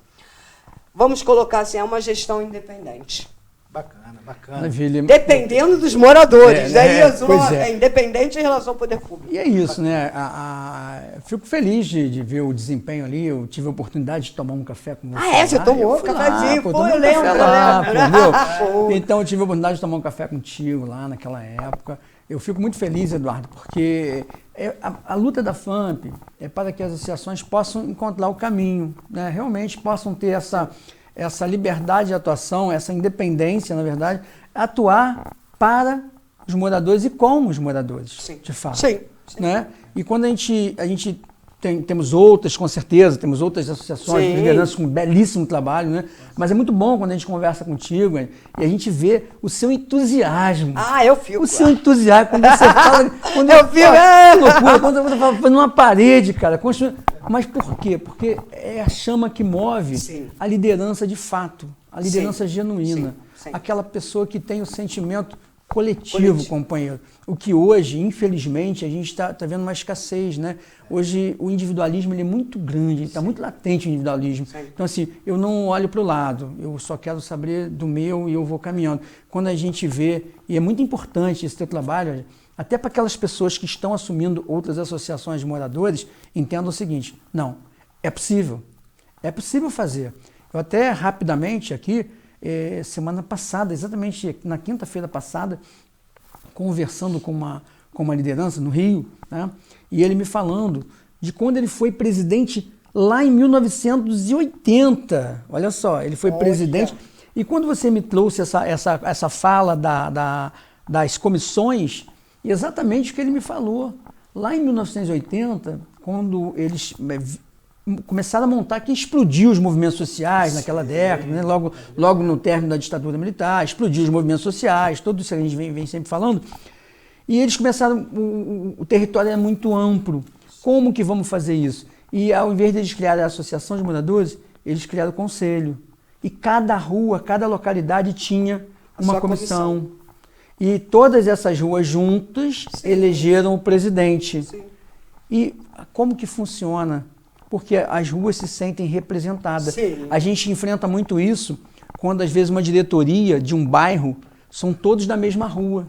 S2: Vamos colocar assim, é uma gestão independente.
S3: Bacana, bacana.
S1: Maravilha.
S2: Dependendo dos moradores. Isso,
S1: pois é.
S2: é independente em relação ao poder público.
S1: E é isso, né? Fico feliz de ver o desempenho ali. Eu tive a oportunidade de tomar um café com você.
S2: Você tomou um cafezinho?
S1: Pô,
S2: eu lembro.
S1: Então, eu tive a oportunidade de tomar um café contigo lá naquela época. Eu fico muito feliz, Eduardo, porque a luta da FAMP é para que as associações possam encontrar o caminho, né? Realmente possam ter essa liberdade de atuação, essa independência, na verdade, atuar para os moradores e com os moradores,
S2: sim,
S1: de fato.
S2: Sim.
S1: Né? E quando a gente temos outras, com certeza, temos outras associações de liderança com um belíssimo trabalho, né? Mas é muito bom quando a gente conversa contigo e a gente vê o seu entusiasmo.
S2: Eu fico.
S1: O seu entusiasmo, quando você fala... Quando
S2: eu fico,
S1: que loucura, quando você fala fazendo uma parede, cara, construindo... Mas por quê? Porque é a chama que move a liderança de fato, a liderança genuína. Sim. Aquela pessoa que tem o sentimento coletivo, companheiro. O que hoje, infelizmente, a gente está vendo uma escassez, né? Hoje o individualismo ele é muito grande, está muito latente o individualismo. Sim. Então, assim, eu não olho para o lado, eu só quero saber do meu e eu vou caminhando. Quando a gente vê, e é muito importante esse teu trabalho, até para aquelas pessoas que estão assumindo outras associações de moradores, entendam o seguinte: não, é possível fazer. Eu até rapidamente aqui, semana passada, exatamente na quinta-feira passada, conversando com uma liderança no Rio, né, e ele me falando de quando ele foi presidente lá em 1980. Olha só, ele foi presidente. E quando você me trouxe essa fala das comissões, exatamente o que ele me falou. Lá em 1980, quando eles começaram a montar, que explodiu os movimentos sociais naquela década, né? Logo no término da ditadura militar, explodiu os movimentos sociais, tudo isso que a gente vem sempre falando. E eles começaram, o território é muito amplo. Como que vamos fazer isso? E ao invés de eles criarem a associação de moradores, eles criaram o conselho. E cada rua, cada localidade tinha uma comissão. E todas essas ruas juntas elegeram o presidente. Sim. E como que funciona? Porque as ruas se sentem representadas. Sim. A gente enfrenta muito isso quando, às vezes, uma diretoria de um bairro são todos da mesma rua.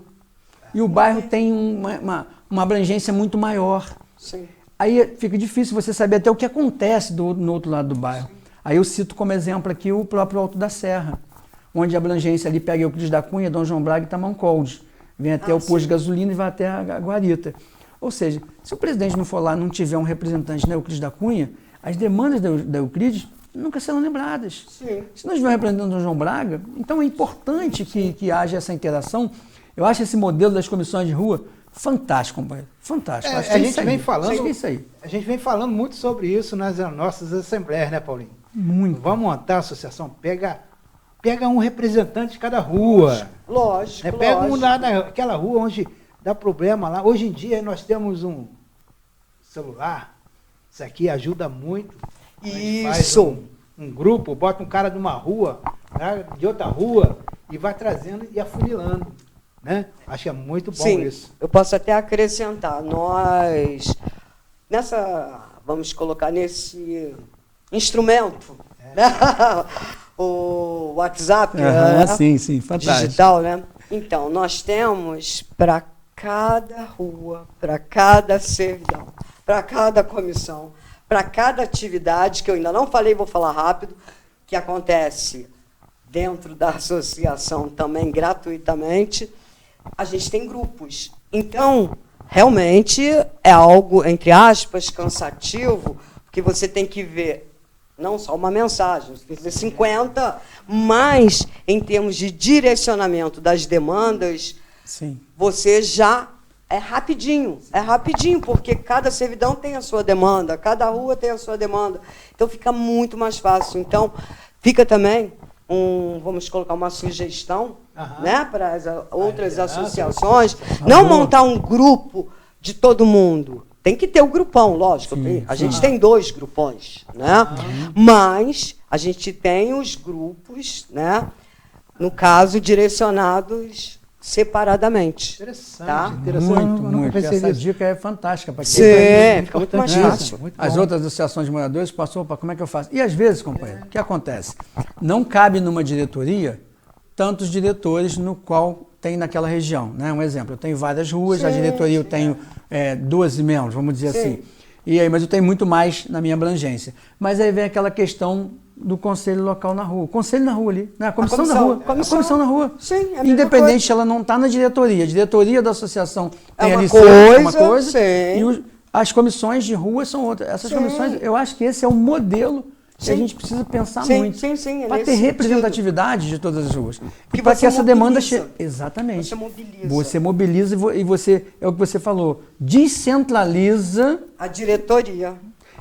S1: E o bairro tem uma abrangência muito maior. Sim. Aí fica difícil você saber até o que acontece no outro lado do bairro. Aí eu cito como exemplo aqui o próprio Alto da Serra, onde a abrangência ali pega Euclides da Cunha, Dom João Braga e Tamancolde. Vem até o posto de gasolina e vai até a Guarita. Ou seja, se o presidente não for lá, não tiver um representante na Euclides da Cunha, as demandas da Euclides nunca serão lembradas. Sim. Se não tiver um representante do Dom João Braga, então é importante que haja essa interação. Eu acho esse modelo das comissões de rua fantástico, companheiro. Fantástico.
S3: A gente vem falando muito sobre isso nas nossas assembleias, né, Paulinho?
S1: Muito.
S3: Vamos montar a associação, pega um representante de cada rua.
S2: Lógico,
S3: né? Pega um lá naquela rua onde dá problema lá. Hoje em dia nós temos um celular, isso aqui ajuda muito.
S2: Isso.
S3: Um grupo, bota um cara de uma rua, né, de outra rua, e vai trazendo e afunilando. Né? Acho que é muito bom isso.
S2: Eu posso até acrescentar, nós, vamos colocar nesse instrumento, né? O WhatsApp,
S1: sim, fantástico.
S2: Digital, né? Então, nós temos para cada rua, para cada servidão, para cada comissão, para cada atividade, que eu ainda não falei, vou falar rápido, que acontece dentro da associação também gratuitamente, a gente tem grupos. Então, realmente é algo, entre aspas, cansativo, porque você tem que ver não só uma mensagem, você tem que ver 50, mas em termos de direcionamento das demandas,
S1: sim,
S2: você já é rapidinho, porque cada servidão tem a sua demanda, cada rua tem a sua demanda, então fica muito mais fácil. Então, fica também vamos colocar uma sugestão, né, para as outras associações, não montar um grupo de todo mundo. Tem que ter o grupão, lógico. A gente tem 2 grupões, né? Mas a gente tem os grupos, né, no caso, direcionados separadamente.
S3: Interessante,
S2: Tá?
S3: interessante.
S1: Muito,
S3: Eu nunca
S1: muito.
S3: pensei
S1: Essa
S3: nisso.
S1: dica é fantástica para quem
S2: Sim, fica muito mais fácil.
S3: Muito
S1: As
S3: bom.
S1: outras associações de moradores passou para como é que eu faço? E às vezes, companheiro, o que acontece? Não cabe numa diretoria tantos diretores no qual tem naquela região, né? Um exemplo, eu tenho várias ruas, a diretoria eu tenho 12 membros, vamos dizer assim. E aí, mas eu tenho muito mais na minha abrangência. Mas aí vem aquela questão do conselho local na rua. O conselho na rua ali, né? A comissão da rua. A comissão na rua.
S2: Sim, é a mesma
S1: Independente,
S2: coisa.
S1: ela não está na diretoria. A diretoria da associação tem
S2: uma
S1: ali
S2: coisa,
S1: uma coisa.
S2: sim.
S1: E as comissões de rua são outras. Essas comissões, eu acho que esse é o modelo que a gente precisa pensar muito.
S2: Sim,
S1: para
S2: nesse
S1: ter
S2: sentido.
S1: representatividade de todas as ruas.
S2: Que
S1: E para
S2: você
S1: que essa demanda
S2: mobiliza.
S1: chegue. Exatamente.
S2: Você mobiliza.
S1: Você mobiliza e você, é o que você falou, descentraliza.
S2: A diretoria.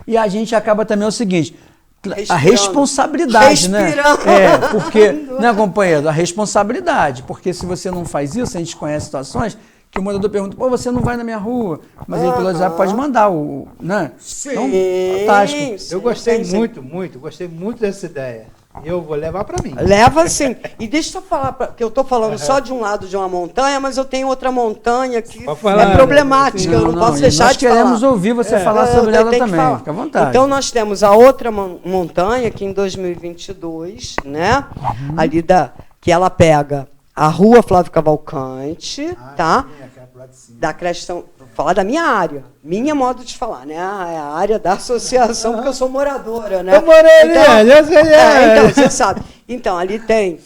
S1: E a gente acaba também o seguinte, a
S2: Respirando.
S1: responsabilidade, né?
S2: Respirando.
S1: É, porque, né, companheiro, a responsabilidade, porque se você não faz isso, a gente conhece situações que o morador pergunta, pô, você não vai na minha rua, mas aí pelo WhatsApp pode mandar o, né?
S2: Sim,
S1: Então, fantástico.
S2: sim,
S3: Eu gostei
S2: sim.
S3: muito, gostei muito dessa ideia. Eu vou levar para mim.
S2: Leva sim. E deixa eu falar, que eu estou falando só de um lado de uma montanha, mas eu tenho outra montanha que
S3: Pode falar,
S2: é problemática, eu não posso
S1: e
S2: deixar
S1: nós
S2: de falar.
S1: queremos ouvir você falar sobre
S2: Eu
S1: ela
S2: tenho que
S1: também,
S2: falar.
S1: fica à vontade.
S2: Então nós temos a outra montanha que em 2022, né, ali que ela pega a Rua Flávio Cavalcante, tá? Da creche São, vou falar da minha área, minha modo de falar, né? É a área da associação, porque eu sou moradora, né?
S3: Eu morei ali, eu sei.
S2: Então, você sabe. Então, ali tem,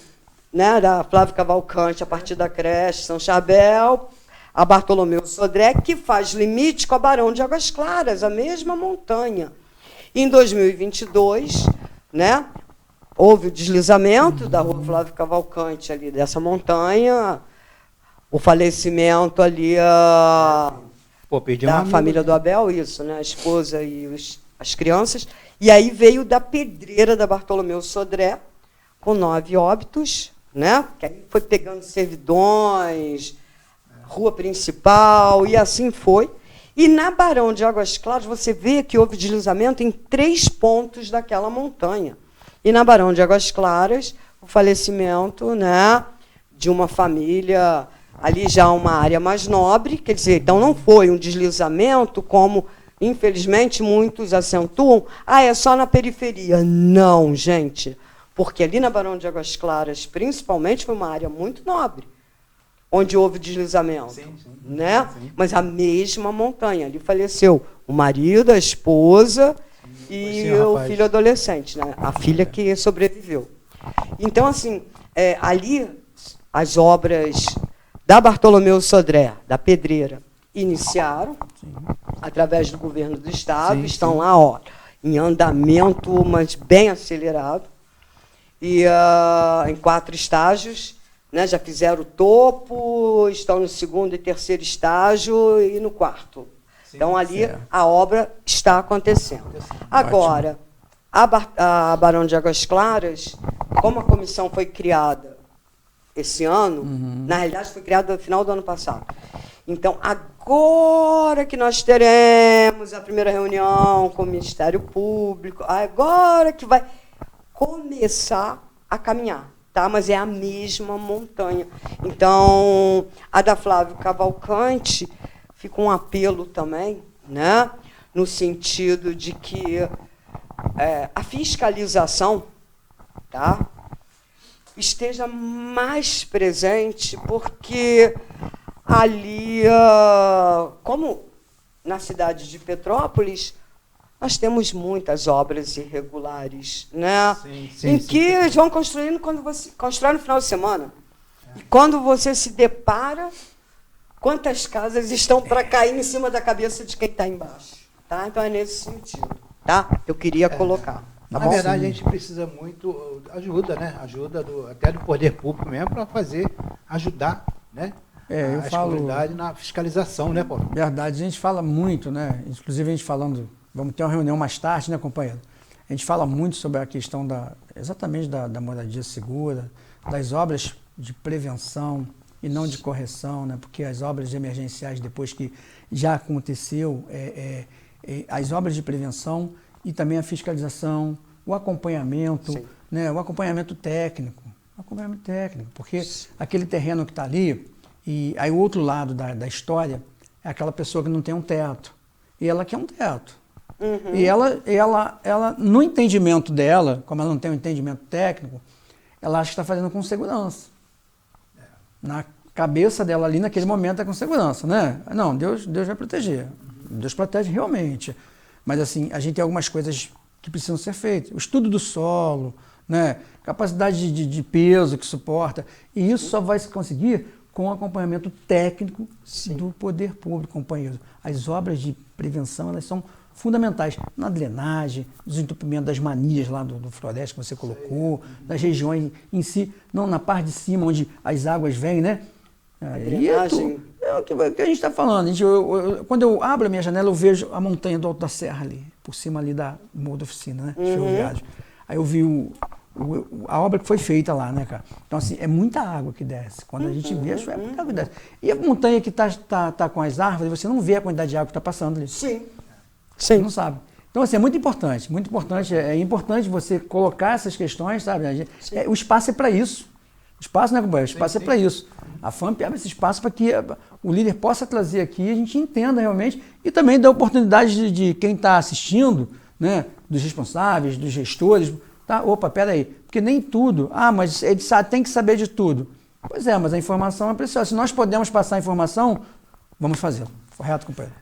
S2: né, da Flávio Cavalcante, a partir da creche São Chabel, a Bartolomeu Sodré, que faz limite com a Barão de Águas Claras, a mesma montanha. Em 2022, né, houve o deslizamento da Rua Flávio Cavalcante ali dessa montanha, o falecimento ali
S3: Pô, perdi
S2: da
S3: uma
S2: família do Abel, isso, né, a esposa e as crianças. E aí veio da pedreira da Bartolomeu Sodré, com 9 óbitos, né, que aí foi pegando servidões, rua principal, e assim foi. E na Barão de Águas Claras, você vê que houve deslizamento em 3 pontos daquela montanha. E na Barão de Águas Claras, o falecimento, né, de uma família, ali já uma área mais nobre, quer dizer, então não foi um deslizamento como, infelizmente, muitos acentuam, é só na periferia. Não, gente, porque ali na Barão de Águas Claras, principalmente, foi uma área muito nobre, onde houve deslizamento, né? Mas a mesma montanha, ali faleceu o marido, a esposa e o filho adolescente, né? A filha que sobreviveu. Então, assim, ali as obras da Bartolomeu Sodré, da pedreira, iniciaram, através do governo do Estado, estão lá, ó, em andamento, mas bem acelerado, e em 4 estágios, né, já fizeram o topo, estão no 2º e 3º estágio e no 4º. Então, ali a obra está acontecendo. Agora, a Barão de Águas Claras, como a comissão foi criada esse ano, na realidade foi criada no final do ano passado. Então, agora que nós teremos a primeira reunião com o Ministério Público, agora que vai começar a caminhar, tá? Mas é a mesma montanha. Então, a da Flávio Cavalcante fica um apelo também, né? No sentido de que a fiscalização, tá, esteja mais presente, porque ali, como na cidade de Petrópolis, nós temos muitas obras irregulares, né? Que eles vão construindo quando você constrói no final de semana. E quando você se depara, quantas casas estão para cair em cima da cabeça de quem está embaixo, tá? Então é nesse sentido, tá? Eu queria colocar. Tá
S3: Na
S2: bom?
S3: verdade, a gente precisa muito ajuda, né? Ajuda até do poder público mesmo para ajudar, né?
S1: Eu
S3: a
S1: falo
S3: comunidade na fiscalização, né, Paulo?
S1: Verdade, a gente fala muito, né? Inclusive a gente falando, vamos ter uma reunião mais tarde, né, companheiro? A gente fala muito sobre a questão exatamente da moradia segura, das obras de prevenção e não de correção, né? Porque as obras emergenciais, depois que já aconteceu, as obras de prevenção e também a fiscalização, o acompanhamento, né? O acompanhamento técnico. Acompanhamento técnico, porque aquele terreno que está ali, e aí o outro lado da história é aquela pessoa que não tem um teto. E ela quer um teto. E ela, no entendimento dela, como ela não tem um entendimento técnico, ela acha que está fazendo com segurança. Na cabeça dela ali, naquele momento, é com segurança, né? Não, Deus vai proteger. Deus protege realmente. Mas, assim, a gente tem algumas coisas que precisam ser feitas. O estudo do solo, né? Capacidade de peso que suporta. E isso só vai se conseguir com acompanhamento técnico do poder público, companheiro. As obras de prevenção, elas são fundamentais na drenagem, desentupimento das manias lá do floresta que você colocou, das regiões em si, não na parte de cima onde as águas vêm, né? É o que a gente está falando. Quando eu abro a minha janela, eu vejo a montanha do Alto da Serra ali, por cima ali da morro da oficina, né? Ferroviário. Aí eu vi a obra que foi feita lá, né, cara? Então, assim, é muita água que desce. Quando a gente vê, é muita água que desce. E a montanha que tá com as árvores, você não vê a quantidade de água que está passando ali.
S2: Sim.
S1: Você não sabe. Então, assim, é muito importante, muito importante. É importante você colocar essas questões, sabe? O espaço é para isso. O espaço, né, companheiro? O espaço é para isso. A FAMP abre esse espaço para que o líder possa trazer aqui e a gente entenda realmente e também dá oportunidade de quem está assistindo, né, dos responsáveis, dos gestores, tá? Opa, peraí, porque nem tudo, mas ele tem que saber de tudo. Pois é, mas a informação é preciosa. Se nós podemos passar a informação, vamos fazê-lo. Correto, companheiro?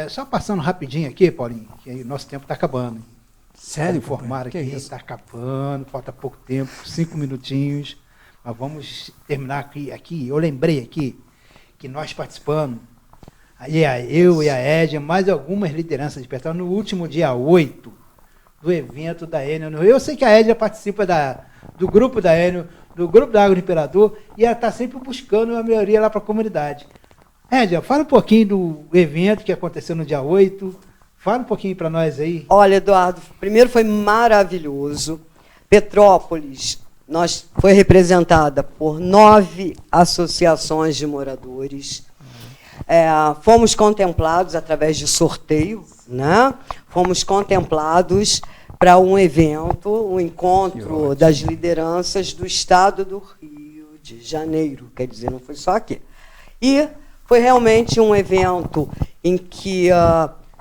S3: Só passando rapidinho aqui, Paulinho, que aí o nosso tempo está acabando.
S1: Sério?
S3: Informar aqui, está acabando, falta pouco tempo, 5 minutinhos. Mas vamos terminar aqui. Eu lembrei aqui que nós participamos, aí eu e a Edna, mais algumas lideranças de Petrópolis, no último dia 8 do evento da Enel. Eu sei que a Edna participa do grupo da Enel, do grupo da Água do Imperador, e ela está sempre buscando a melhoria lá para a comunidade. Edna, fala um pouquinho do evento que aconteceu no dia 8. Fala um pouquinho para nós aí.
S2: Olha, Eduardo, primeiro foi maravilhoso. Petrópolis foi representada por 9 associações de moradores. Fomos contemplados através de sorteio, né? Fomos contemplados para um evento, um encontro das lideranças do estado do Rio de Janeiro. Quer dizer, não foi só aqui. E foi realmente um evento em que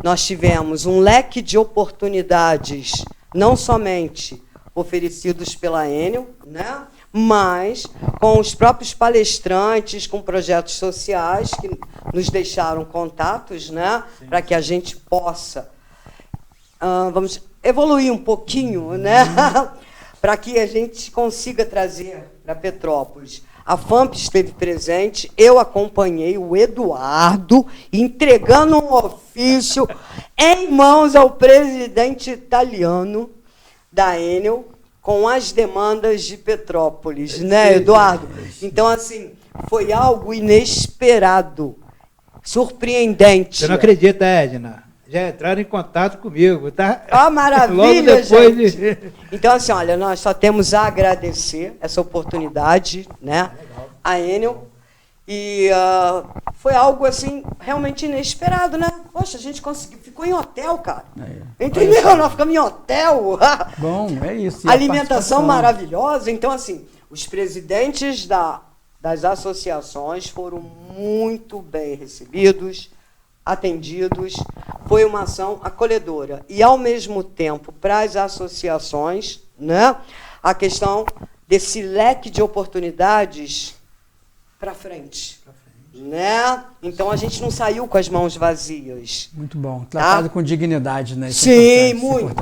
S2: nós tivemos um leque de oportunidades, não somente oferecidos pela Enel, né? Mas com os próprios palestrantes, com projetos sociais que nos deixaram contatos, né? Para que a gente possa vamos evoluir um pouquinho, né? Para que a gente consiga trazer para Petrópolis. A FAMP esteve presente, eu acompanhei o Eduardo entregando um ofício em mãos ao presidente italiano da Enel com as demandas de Petrópolis, né, Eduardo? Então, assim, foi algo inesperado, surpreendente.
S3: Você não acredita, Edna? Já entraram em contato comigo, tá?
S2: Maravilha, gente! Então, assim, olha, nós só temos a agradecer essa oportunidade, né, à Enel. E foi algo, assim, realmente inesperado, né? Poxa, a gente conseguiu, ficou em hotel, cara. Entendeu? Nós ficamos em hotel.
S1: Bom, é isso.
S2: Alimentação maravilhosa. Então, assim, os presidentes das associações foram muito bem recebidos, atendidos. Foi uma ação acolhedora. E, ao mesmo tempo, para as associações, né, a questão desse leque de oportunidades para frente, né? Então a gente não saiu com as mãos vazias.
S1: Muito bom, tratado com dignidade, né? Isso
S2: sim, muito.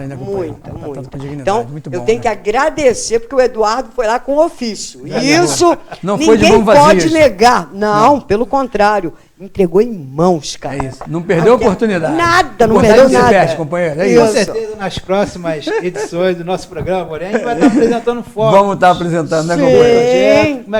S2: Então
S1: muito
S2: eu tenho que agradecer porque o Eduardo foi lá com ofício. Isso
S1: não
S2: ninguém
S1: foi de mão vazia.
S2: Pode negar. Não, pelo contrário, entregou em mãos, cara.
S1: É isso. Não perdeu a oportunidade.
S2: Nada, não perdeu nada.
S1: Perde, companheiro. É
S3: isso. Com certeza, nas próximas edições do nosso programa, a gente vai estar apresentando fotos.
S1: Vamos estar apresentando, né, companheiro?
S3: Como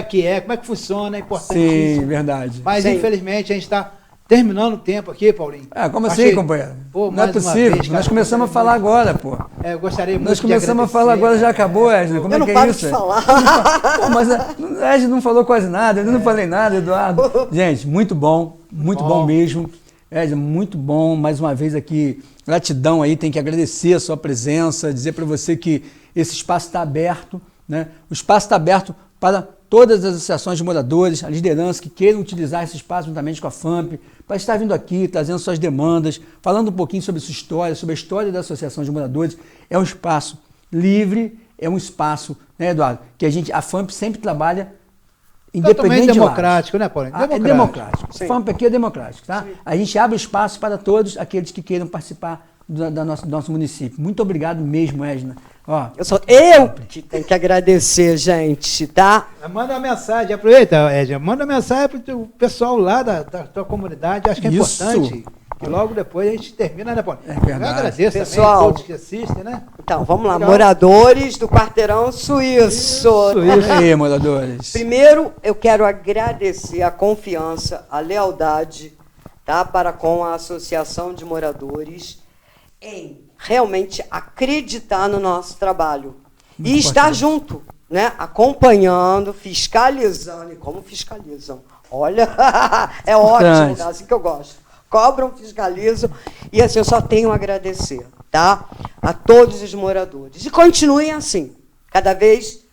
S3: é que funciona, é importante.
S1: Sim, verdade.
S3: Mas, infelizmente, a gente está terminando o tempo aqui, Paulinho.
S1: Como assim, companheiro? Não é possível. Nós começamos a falar agora, pô.
S3: Eu gostaria muito
S1: Nós começamos a falar agora, já acabou, Edna. Como é que é isso?
S2: Eu não paro de
S1: falar. Pô, mas a Edna não falou quase nada, eu não falei nada, Eduardo. Gente, muito bom mesmo. Edna, muito bom. Mais uma vez aqui, gratidão aí, tem que agradecer a sua presença, dizer para você que esse espaço está aberto, né? O espaço está aberto para todas as associações de moradores, a liderança que queiram utilizar esse espaço juntamente com a FAMP, para estar vindo aqui, trazendo suas demandas, falando um pouquinho sobre sua história, sobre a história da Associação de Moradores. É um espaço livre, é um espaço, né, Eduardo, que a FAMP sempre trabalha independente de
S3: democrático, né, Paulinho?
S1: É democrático. A FAMP aqui é democrático, tá? Sim. A gente abre espaço para todos aqueles que queiram participar do nosso município. Muito obrigado mesmo, Edna. Ó,
S2: eu que tenho que agradecer, gente, tá?
S3: Manda uma mensagem, aproveita, Edna, manda uma mensagem para o pessoal lá da tua comunidade, acho que é importante. E logo depois a gente termina, né, Paulinho?
S1: É verdade.
S3: Eu agradeço
S2: pessoal,
S3: também todos que assistem, né?
S2: Então, vamos lá, moradores do Quarteirão Suíço.
S1: Isso aí, moradores.
S2: Primeiro, eu quero agradecer a confiança, a lealdade, tá, para com a Associação de Moradores em realmente acreditar no nosso trabalho. E estar junto, né, acompanhando, fiscalizando. E como fiscalizam? Olha, é ótimo, é assim que eu gosto. Cobram, fiscalizam, e assim, eu só tenho a agradecer, tá? A todos os moradores. E continuem assim, cada vez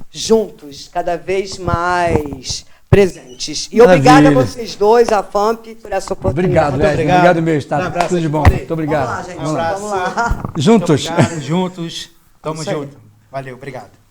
S2: juntos, cada vez mais presentes. E obrigada a vocês dois, a FAMP, por essa oportunidade.
S1: Obrigado, Edna. Obrigado mesmo, tá? Tudo de bom. Muito obrigado.
S2: Vamos lá, gente. Vamos lá.
S1: Juntos.
S3: Obrigado, juntos. Tamo junto. Valeu, obrigado.